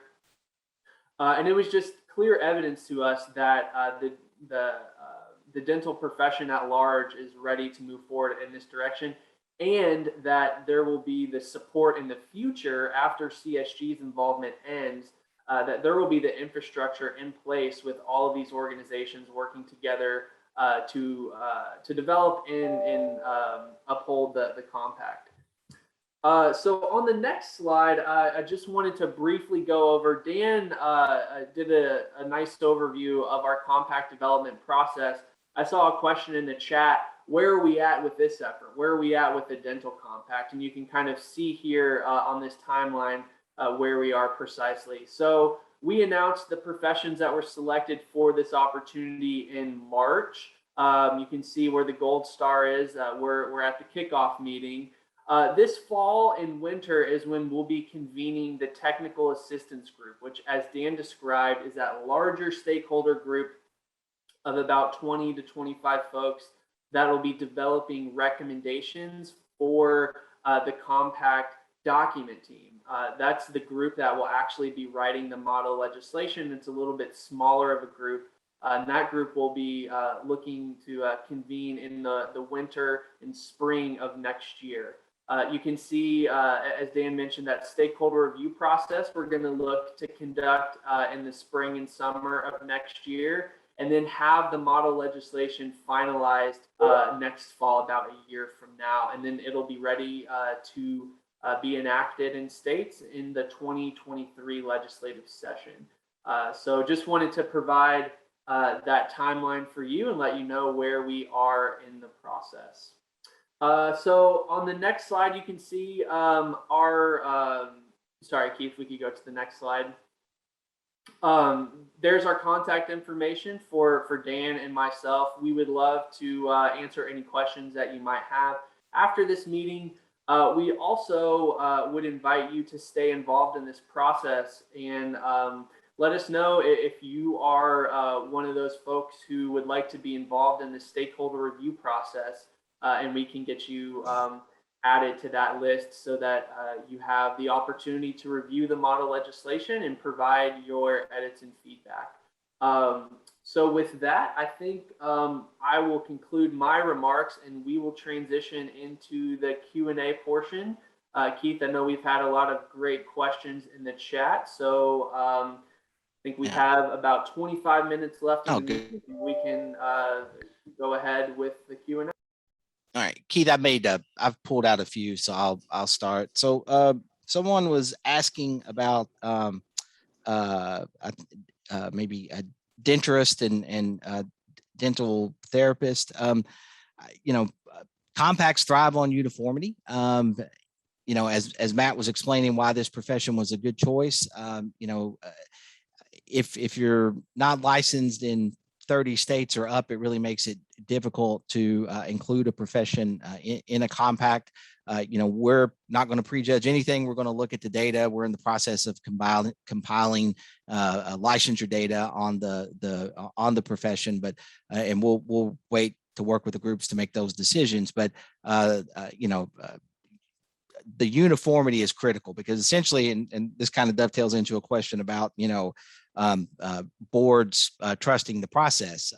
And it was just clear evidence to us that the dental profession at large is ready to move forward in this direction, and that there will be the support in the future after CSG's involvement ends, that there will be the infrastructure in place with all of these organizations working together to develop and uphold the compact. So on the next slide, I just wanted to briefly go over, Dan did a nice overview of our compact development process. I saw a question in the chat, where are we at with this effort? Where are we at with the dental compact? And you can kind of see here on this timeline where we are precisely. So we announced the professions that were selected for this opportunity in March. You can see where the gold star is. We're at the kickoff meeting. This fall and winter is when we'll be convening the technical assistance group, which, as Dan described, is that larger stakeholder group of about 20 to 25 folks that will be developing recommendations for the compact document team. That's the group that will actually be writing the model legislation. It's a little bit smaller of a group. And that group will be looking to convene in the winter and spring of next year. You can see, as Dan mentioned, that stakeholder review process we're going to look to conduct in the spring and summer of next year, and then have the model legislation finalized next fall, about a year from now. And then it'll be ready to be enacted in states in the 2023 legislative session. So just wanted to provide that timeline for you and let you know where we are in the process. So on the next slide, you can see sorry, Keith, we could go to the next slide. There's our contact information for Dan and myself. We would love to answer any questions that you might have after this meeting. We also would invite you to stay involved in this process and let us know if you are one of those folks who would like to be involved in the stakeholder review process, and we can get you added to that list so that you have the opportunity to review the model legislation and provide your edits and feedback. So with that, I think I will conclude my remarks and we will transition into the Q&A portion. Keith, I know we've had a lot of great questions in the chat, so I think we have about 25 minutes left. Oh, good. We can go ahead with the Q&A. All right, Keith, I've pulled out a few, so I'll start. So someone was asking about maybe a denturist and dental therapist. Compacts thrive on uniformity. As Matt was explaining why this profession was a good choice, if you're not licensed in 30 states or up, it really makes it difficult to include a profession in a compact. We're not going to prejudge anything. We're going to look at the data. We're in the process of compiling licensure data on the profession, but and we'll wait to work with the groups to make those decisions. But the uniformity is critical, because essentially, and this kind of dovetails into a question about boards trusting the process.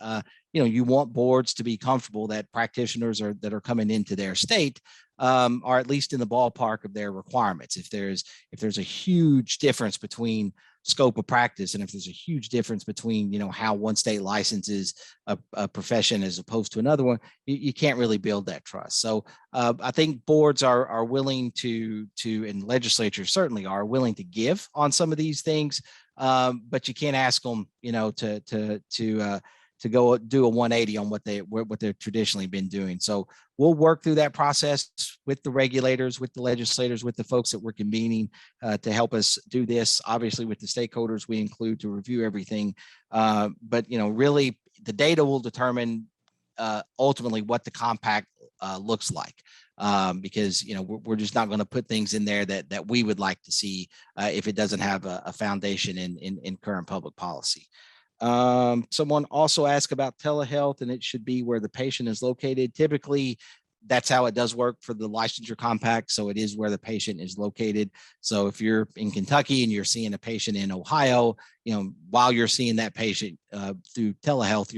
You want boards to be comfortable that practitioners that are coming into their state are at least in the ballpark of their requirements. If there's a huge difference between scope of practice, and if there's a huge difference between how one state licenses a profession as opposed to another one, you can't really build that trust. So I think boards are willing to and legislatures certainly are willing to give on some of these things, but you can't ask them to go do a 180 on what they've traditionally been doing. So we'll work through that process with the regulators, with the legislators, with the folks that we're convening to help us do this. Obviously, with the stakeholders we include to review everything. But really, the data will determine ultimately what the compact looks like. Because we're just not going to put things in there that we would like to see if it doesn't have a foundation in current public policy. Someone also asked about telehealth, and it should be where the patient is located. Typically, that's how it does work for the licensure compact. So it is where the patient is located. So if you're in Kentucky and you're seeing a patient in Ohio, while you're seeing that patient through telehealth,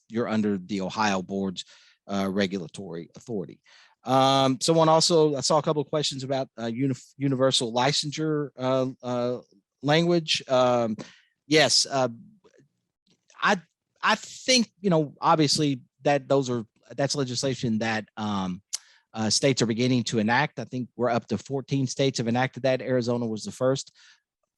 you're under the Ohio board's regulatory authority. Someone also, I saw a couple of questions about universal licensure language. Yes. I think, obviously that's legislation that states are beginning to enact. I think we're up to 14 states have enacted that. Arizona was the first.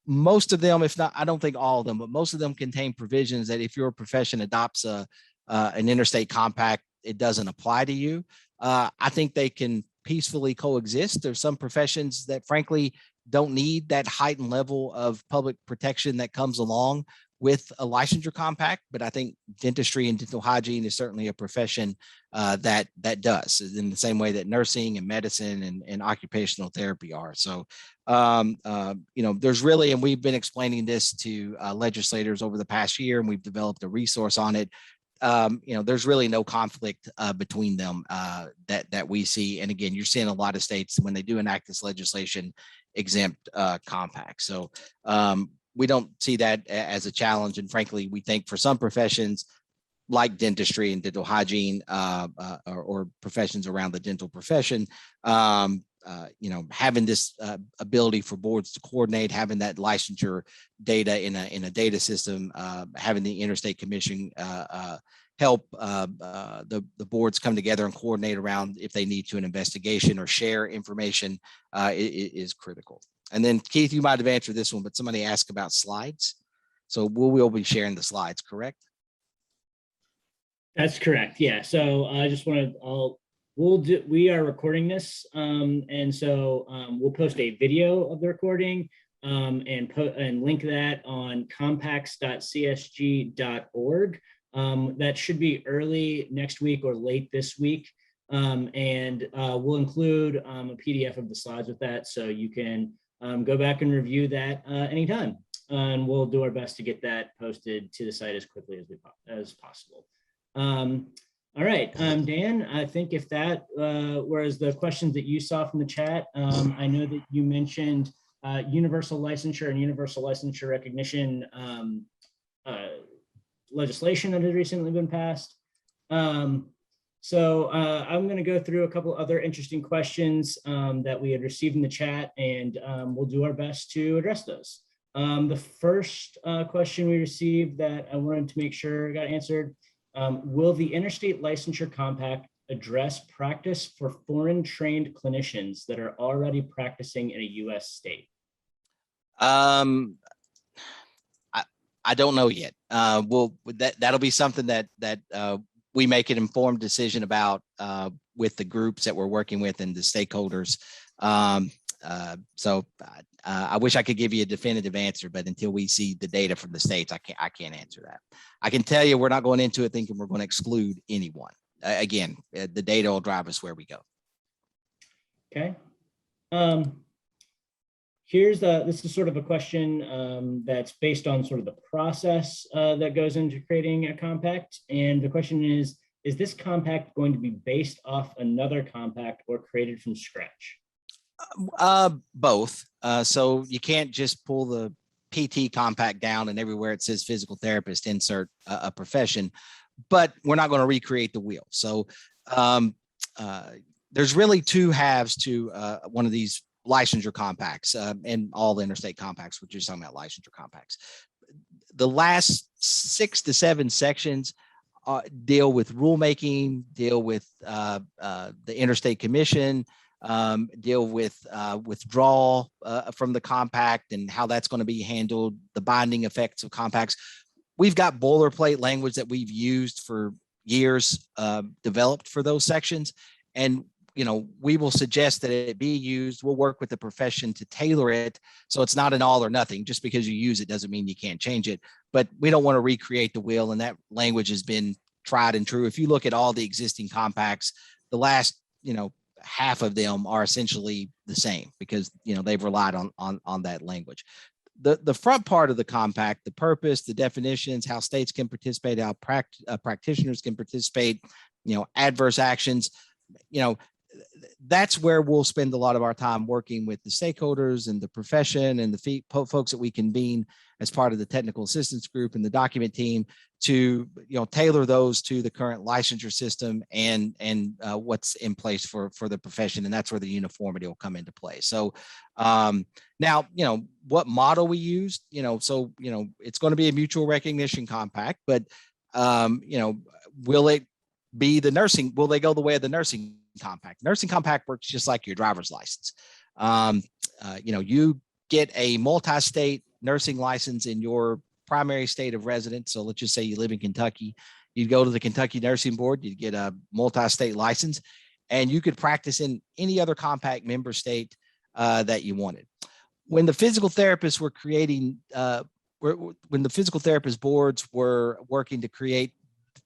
Most of them, if not, I don't think all of them, but most of them contain provisions that if your profession adopts an interstate compact, it doesn't apply to you. I think they can peacefully coexist. There's some professions that frankly don't need that heightened level of public protection that comes along with a licensure compact, but I think dentistry and dental hygiene is certainly a profession that does, in the same way that nursing and medicine and occupational therapy are. So, there's really, and we've been explaining this to legislators over the past year, and we've developed a resource on it. There's really no conflict between them that we see. And again, you're seeing a lot of states, when they do enact this legislation, exempt compacts. So we don't see that as a challenge. And frankly, we think for some professions like dentistry and dental hygiene or professions around the dental profession, having this ability for boards to coordinate, having that licensure data in a data system, having the Interstate Commission help the boards come together and coordinate around if they need to an investigation or share information is critical. And then Keith, you might have answered this one, but somebody asked about slides. So we'll be sharing the slides, correct? That's correct. Yeah. So I just wanted, we are recording this. And so we'll post a video of the recording and link that on compacts.csg.org. That should be early next week or late this week. And we'll include a PDF of the slides with that. So you can go back and review that anytime. And we'll do our best to get that posted to the site as quickly as possible. All right, Dan, I think if that was the questions that you saw from the chat, I know that you mentioned universal licensure and universal licensure recognition legislation that has recently been passed. So I'm going to go through a couple other interesting questions that we had received in the chat, and we'll do our best to address those. The first question we received that I wanted to make sure got answered: will the Interstate Licensure Compact address practice for foreign trained clinicians that are already practicing in a U.S. state? I don't know yet. That'll be something that we make an informed decision about with the groups that we're working with and the stakeholders. So I wish I could give you a definitive answer, but until we see the data from the states, I can't answer that. I can tell you we're not going into it thinking we're going to exclude anyone. Again, the data will drive us where we go. Okay. This is sort of a question that's based on sort of the process that goes into creating a compact. And the question is this compact going to be based off another compact or created from scratch? Both. So you can't just pull the PT compact down and everywhere it says physical therapist, insert a profession, but we're not going to recreate the wheel. So there's really two halves to one of these licensure compacts and all the interstate compacts, which is talking about licensure compacts. The last 6 to 7 sections deal with rulemaking, deal with the Interstate Commission, deal with withdrawal from the compact and how that's going to be handled, the binding effects of compacts. We've got boilerplate language that we've used for years, developed for those sections. And we will suggest that it be used. We'll work with the profession to tailor it so it's not an all or nothing. Just because you use it doesn't mean you can't change it. But we don't want to recreate the wheel, and that language has been tried and true. If you look at all the existing compacts, the last half of them are essentially the same because they've relied on that language. The front part of the compact, the purpose, the definitions, how states can participate, how practitioners can participate, adverse actions, that's where we'll spend a lot of our time working with the stakeholders and the profession and the folks that we convene as part of the technical assistance group and the document team to tailor those to the current licensure system and what's in place for the profession. And that's where the uniformity will come into play. So now, what model we use, so it's going to be a mutual recognition compact, but will it be the nursing? Will they go the way of the nursing compact? Nursing compact works just like your driver's license. You get a multi-state nursing license in your primary state of residence. So let's just say you live in Kentucky. You'd go to the Kentucky Nursing Board, you'd get a multi-state license, and you could practice in any other compact member state that you wanted. When the physical therapists were creating when the physical therapist boards were working to create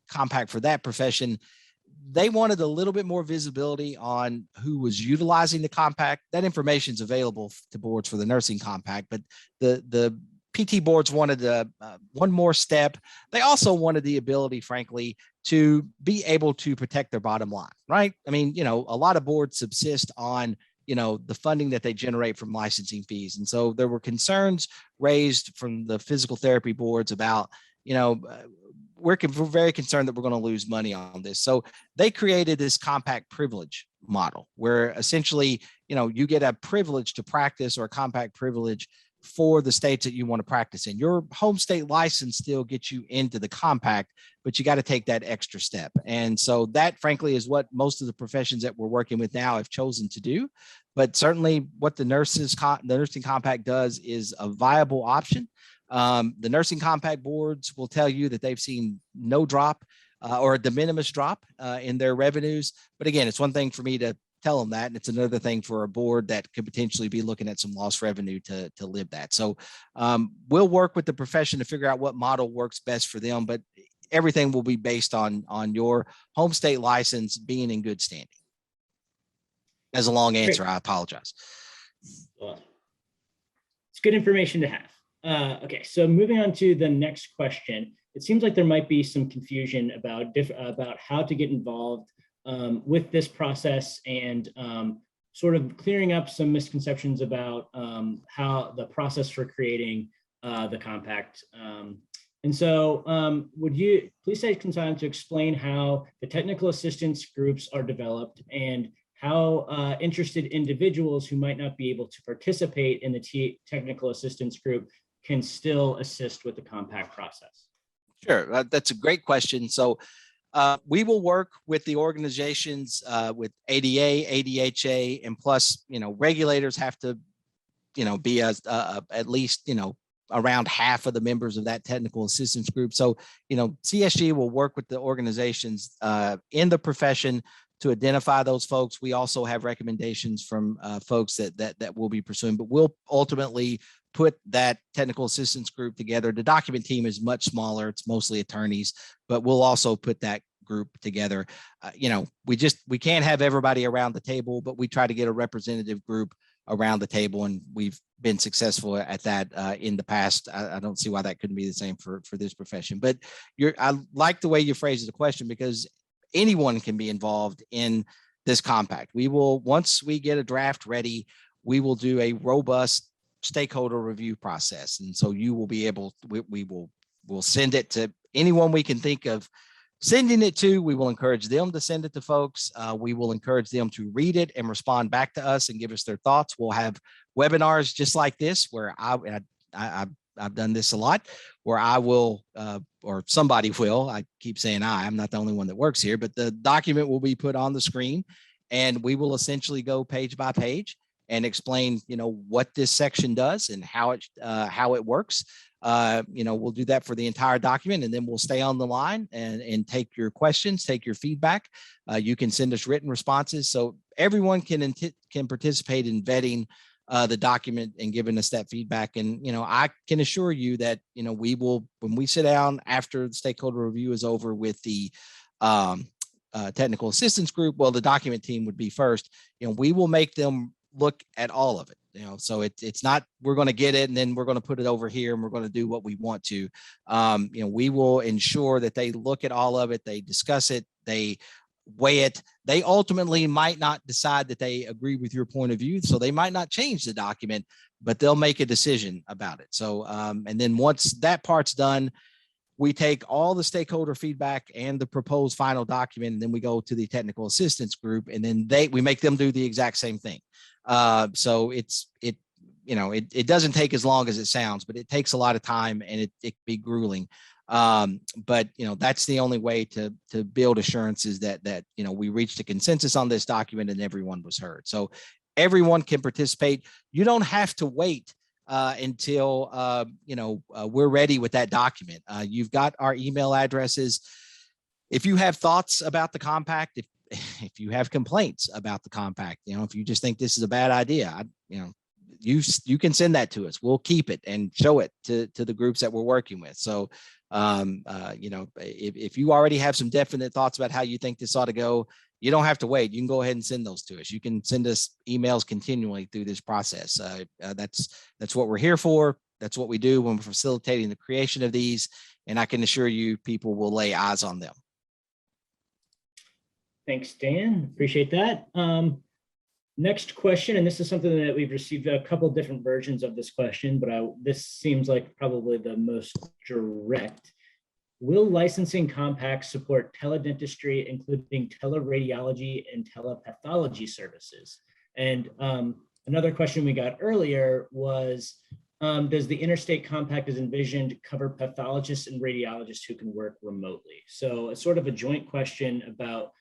compact for that profession, they wanted a little bit more visibility on who was utilizing the compact. That information is available to boards for the nursing compact, but the PT boards wanted one more step. They also wanted the ability, frankly, to be able to protect their bottom line, right? I mean, a lot of boards subsist on, the funding that they generate from licensing fees. And so there were concerns raised from the physical therapy boards about, we're very concerned that we're going to lose money on this. So they created this compact privilege model where essentially, you get a privilege to practice or a compact privilege for the states that you want to practice in. Your home state license still gets you into the compact, but you got to take that extra step. And so that, frankly, is what most of the professions that we're working with now have chosen to do. But certainly what the nursing compact does is a viable option. The nursing compact boards will tell you that they've seen no drop or a de minimis drop in their revenues. But again, it's one thing for me to tell them that, and it's another thing for a board that could potentially be looking at some lost revenue to live that. So we'll work with the profession to figure out what model works best for them, but everything will be based on your home state license being in good standing. As a long answer, I apologize. Well, it's good information to have. Okay, so moving on to the next question. It seems like there might be some confusion about how to get involved with this process and sort of clearing up some misconceptions about how the process for creating the compact. And so would you please take some time to explain how the technical assistance groups are developed and how interested individuals who might not be able to participate in the technical assistance group can still assist with the compact process? Sure, that's a great question. So we will work with the organizations with ADA, ADHA, and plus, regulators have to, be at least, around half of the members of that technical assistance group. So, CSG will work with the organizations in the profession to identify those folks. We also have recommendations from folks that we'll be pursuing, but we'll ultimately put that technical assistance group together. The document team is much smaller. It's mostly attorneys, but we'll also put that group together. We can't have everybody around the table, but we try to get a representative group around the table, and we've been successful at that in the past. I don't see why that couldn't be the same for this profession. But I like the way you phrased the question, because anyone can be involved in this compact. We will, once we get a draft ready, we will do a robust stakeholder review process. And so you will be able, we'll send it to anyone we can think of sending it to. We will encourage them to send it to folks. We will encourage them to read it and respond back to us and give us their thoughts. We'll have webinars just like this, where I've done this a lot, where I will, or somebody will, I keep saying I'm not the only one that works here, but the document will be put on the screen and we will essentially go page by page and explain, what this section does and how it works. We'll do that for the entire document, and then we'll stay on the line and take your questions, take your feedback. You can send us written responses, so everyone can participate in vetting the document and giving us that feedback. And, I can assure you that, we will, when we sit down after the stakeholder review is over with the technical assistance group, well, the document team would be first, we will make them look at all of it. So it's not, we're going to get it and then we're going to put it over here and we're going to do what we want to. We will ensure that they look at all of it, they discuss it, they weigh it. They ultimately might not decide that they agree with your point of view, so they might not change the document, but they'll make a decision about it. So, and then once that part's done, we take all the stakeholder feedback and the proposed final document, and then we go to the technical assistance group, and then we make them do the exact same thing. So it doesn't take as long as it sounds, but it takes a lot of time and it can be grueling. But that's the only way to build assurances that we reached a consensus on this document and everyone was heard. So everyone can participate. You don't have to wait until we're ready with that document. You've got our email addresses. If you have thoughts about the compact, if you have complaints about the compact, if you just think this is a bad idea, you can send that to us. We'll keep it and show it to the groups that we're working with. So, if you already have some definite thoughts about how you think this ought to go, you don't have to wait. You can go ahead and send those to us. You can send us emails continually through this process. That's what we're here for. That's what we do when we're facilitating the creation of these. And I can assure you, people will lay eyes on them. Thanks, Dan. Appreciate that. Next question, and this is something that we've received a couple different versions of this question, but this seems like probably the most direct. Will licensing compacts support teledentistry, including teleradiology and telepathology services? And another question we got earlier was, does the Interstate Compact as envisioned cover pathologists and radiologists who can work remotely? So it's sort of a joint question about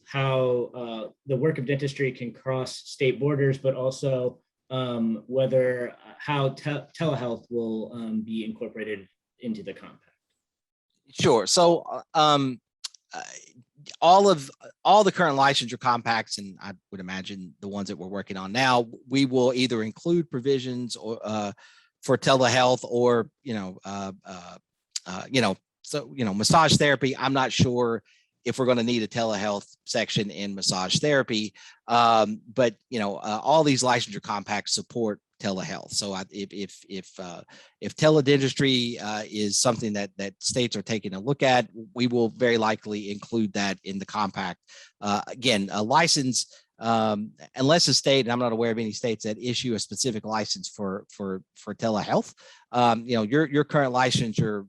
how the work of dentistry can cross state borders, but also whether how telehealth will be incorporated into the compact. Sure. So all the current licensure compacts, and I would imagine the ones that we're working on now, we will either include provisions or for telehealth or massage therapy. I'm not sure if we're going to need a telehealth section in massage therapy, but all these licensure compacts support telehealth. So if teledentistry is something that states are taking a look at, we will very likely include that in the compact. Again, a license, unless a state, and I'm not aware of any states that issue a specific license for telehealth. Your current licensure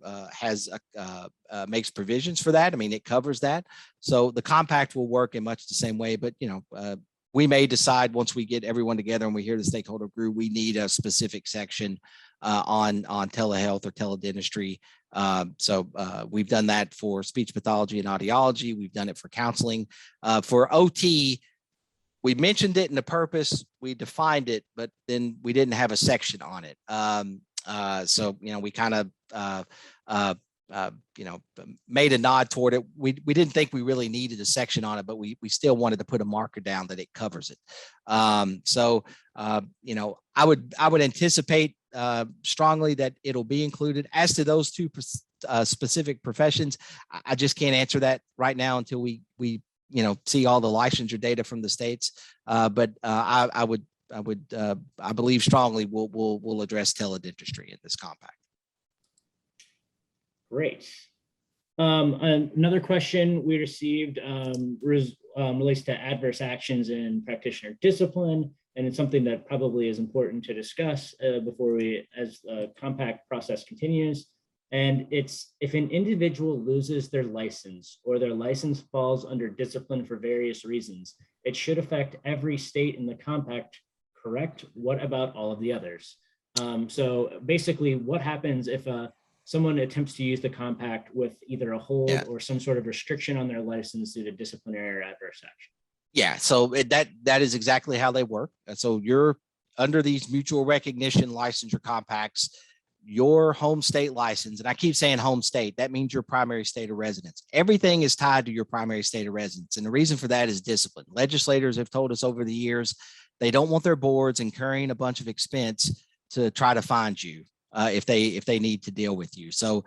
makes provisions for that. I mean, it covers that. So the compact will work in much the same way, but we may decide once we get everyone together and we hear the stakeholder group, we need a specific section on telehealth or teledentistry. So we've done that for speech pathology and audiology. We've done it for counseling. For OT, we mentioned it in the purpose, we defined it, but then we didn't have a section on it. So we kind of made a nod toward it. We didn't think we really needed a section on it, but we still wanted to put a marker down that it covers it. So I would anticipate strongly that it'll be included. As to those two specific professions, I just can't answer that right now until we see all the licensure data from the states. But I believe strongly we'll address teledentistry in this compact. Great. Another question we received relates to adverse actions in practitioner discipline, and it's something that probably is important to discuss as the compact process continues. And it's, if an individual loses their license or their license falls under discipline for various reasons, it should affect every state in the compact, correct? What about all of the others? So basically, what happens if someone attempts to use the compact with either a hold or some sort of restriction on their license due to disciplinary or adverse action? Yeah, so that is exactly how they work. So you're under these mutual recognition licensure compacts, your home state license, and I keep saying home state, that means your primary state of residence. Everything is tied to your primary state of residence. And the reason for that is discipline. Legislators have told us over the years, they don't want their boards incurring a bunch of expense to try to find you. If they need to deal with you. So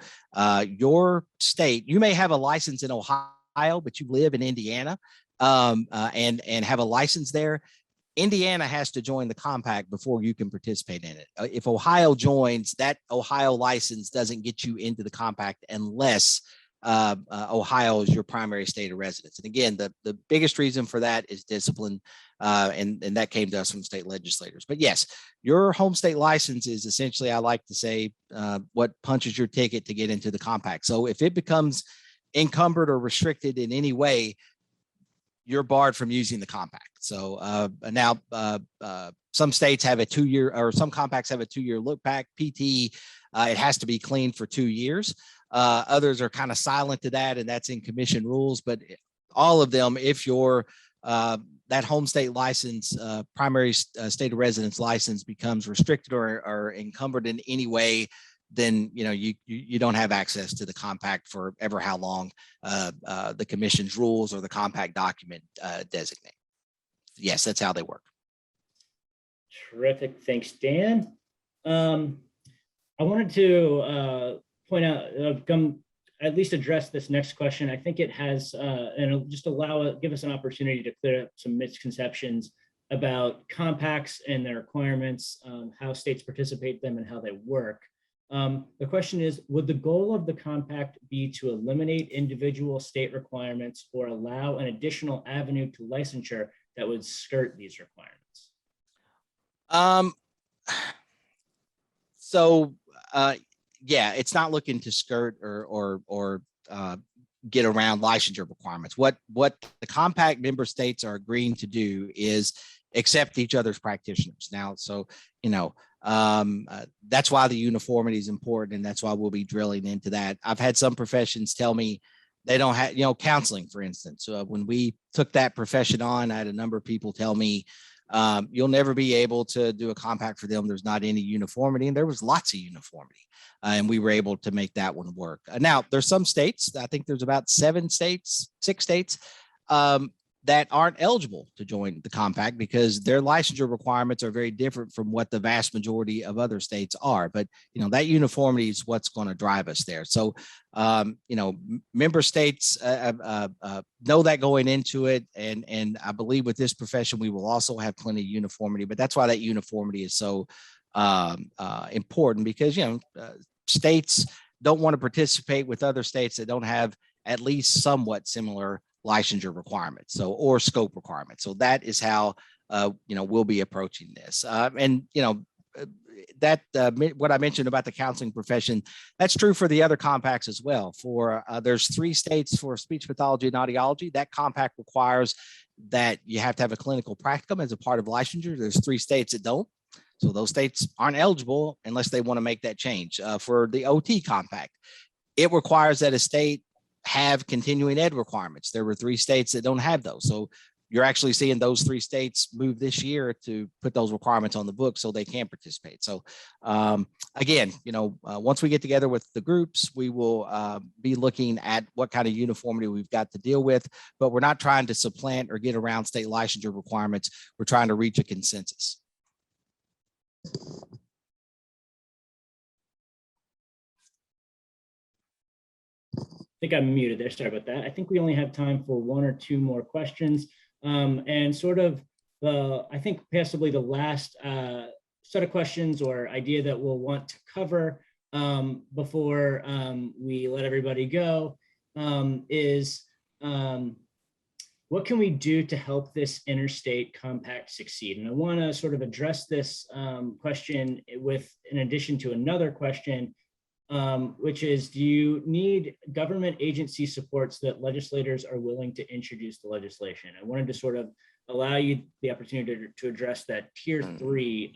your state, you may have a license in Ohio, but you live in Indiana and have a license there. Indiana has to join the compact before you can participate in it. If Ohio joins, that Ohio license doesn't get you into the compact unless Ohio is your primary state of residence. And again, the biggest reason for that is discipline, and that came to us from state legislators. But yes, your home state license is essentially, I like to say, what punches your ticket to get into the compact. So if it becomes encumbered or restricted in any way, you're barred from using the compact. So now some states have a 2-year, or some compacts have a 2-year look back. PT, it has to be clean for 2 years. Others are kind of silent to that, and that's in commission rules. But all of them, if your that home state license, primary state of residence license becomes restricted or encumbered in any way, then you don't have access to the compact for ever how long the commission's rules or the compact document designate. Yes, that's how they work. Terrific. Thanks, Dan. I wanted to point out, at least address this next question. I think it has, and it'll just give us an opportunity to clear up some misconceptions about compacts and their requirements, how states participate in them and how they work. The question is, would the goal of the compact be to eliminate individual state requirements or allow an additional avenue to licensure that would skirt these requirements? Yeah, it's not looking to skirt or get around licensure requirements. What the compact member states are agreeing to do is accept each other's practitioners. Now, so, that's why the uniformity is important, and that's why we'll be drilling into that. I've had some professions tell me they don't have, counseling, for instance. When we took that profession on, I had a number of people tell me, you'll never be able to do a compact for them. There's not any uniformity, and there was lots of uniformity. And we were able to make that one work. Now, there's some states, I think there's about 6 states, that aren't eligible to join the compact because their licensure requirements are very different from what the vast majority of other states are. But, that uniformity is what's going to drive us there. So, member states know that going into it. And I believe with this profession, we will also have plenty of uniformity, but that's why that uniformity is so important because, states don't want to participate with other states that don't have at least somewhat similar licensure requirements, or scope requirements. So that is how we'll be approaching this. What I mentioned about the counseling profession, that's true for the other compacts as well. For there's 3 states for speech pathology and audiology. That compact requires that you have to have a clinical practicum as a part of licensure. There's 3 states that don't. So those states aren't eligible unless they want to make that change. For the OT compact, it requires that a state have continuing ed requirements. There were 3 states that don't have those. So you're actually seeing those 3 states move this year to put those requirements on the book so they can participate. So again, once we get together with the groups, we will be looking at what kind of uniformity we've got to deal with, but we're not trying to supplant or get around state licensure requirements. We're trying to reach a consensus. I think I'm muted there. Sorry about that. I think we only have time for 1 or 2 more questions. And sort of I think possibly the last set of questions or idea that we'll want to cover before we let everybody go is what can we do to help this interstate compact succeed? And I want to sort of address this question in addition to another question, which is, do you need government agency support so that legislators are willing to introduce the legislation? I wanted to sort of allow you the opportunity to address that tier 3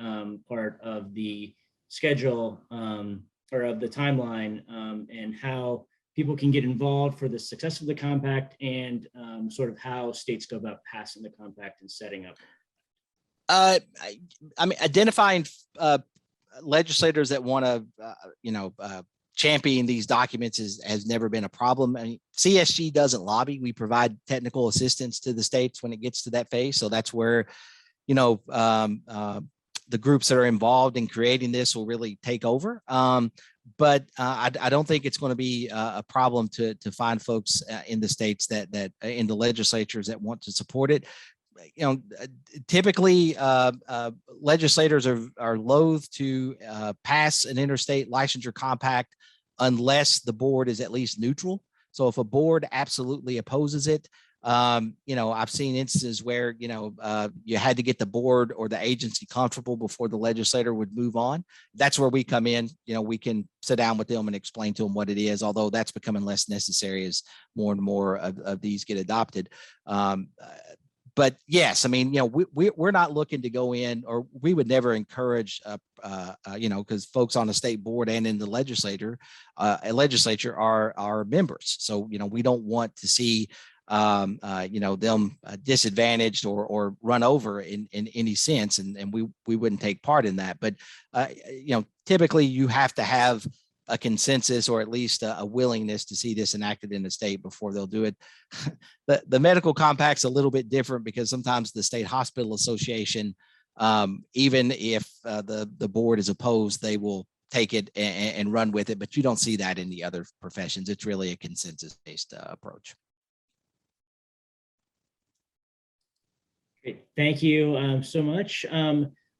part of the schedule or of the timeline and how people can get involved for the success of the compact and sort of how states go about passing the compact and setting up. I mean, identifying legislators that want to, champion these documents has never been a problem. I mean, CSG doesn't lobby. We provide technical assistance to the states when it gets to that phase. So that's where, the groups that are involved in creating this will really take over. But I don't think it's going to be a problem to find folks in the states that in the legislatures that want to support it. Typically legislators are loath to pass an interstate licensure compact unless the board is at least neutral. So if a board absolutely opposes it, I've seen instances where, you had to get the board or the agency comfortable before the legislator would move on. That's where we come in. We can sit down with them and explain to them what it is, although that's becoming less necessary as more and more of these get adopted. But yes, I mean, we're not looking to go in, or we would never encourage, because folks on the state board and in the legislature are members. So, we don't want to see, them disadvantaged or run over in any sense. And we wouldn't take part in that. But, typically you have to have a consensus or at least a willingness to see this enacted in the state before they'll do it. The medical compact's a little bit different because sometimes the state hospital association Even if the board is opposed, they will take it and run with it, but you don't see that in the other professions. It's really a consensus-based approach. Great. Thank you so much.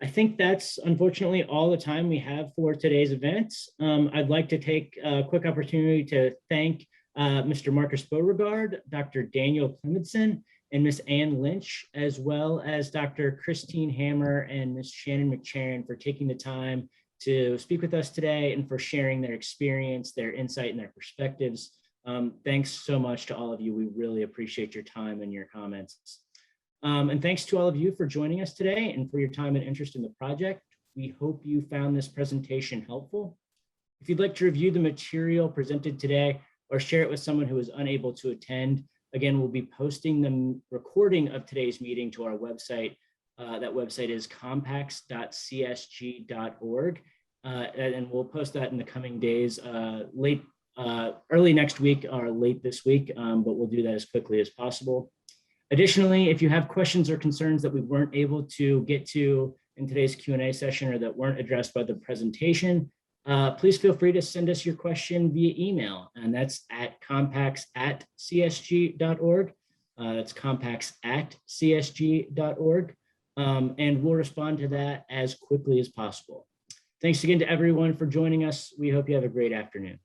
I think that's unfortunately all the time we have for today's events. I'd like to take a quick opportunity to thank Mr. Marcus Beauregard, Dr. Daniel Clementson, and Ms. Ann Lynch, as well as Dr. Christine Hammer and Ms. Shannon McCharron for taking the time to speak with us today and for sharing their experience, their insight, and their perspectives. Thanks so much to all of you. We really appreciate your time and your comments. And thanks to all of you for joining us today and for your time and interest in the project. We hope you found this presentation helpful. If you'd like to review the material presented today or share it with someone who is unable to attend, again, we'll be posting the recording of today's meeting to our website. That website is compacts.csg.org. And we'll post that in the coming days, early next week or late this week, but we'll do that as quickly as possible. Additionally, if you have questions or concerns that we weren't able to get to in today's Q&A session or that weren't addressed by the presentation, please feel free to send us your question via email, and that's at compacts@csg.org. That's compacts@csg.org. And we'll respond to that as quickly as possible. Thanks again to everyone for joining us. We hope you have a great afternoon.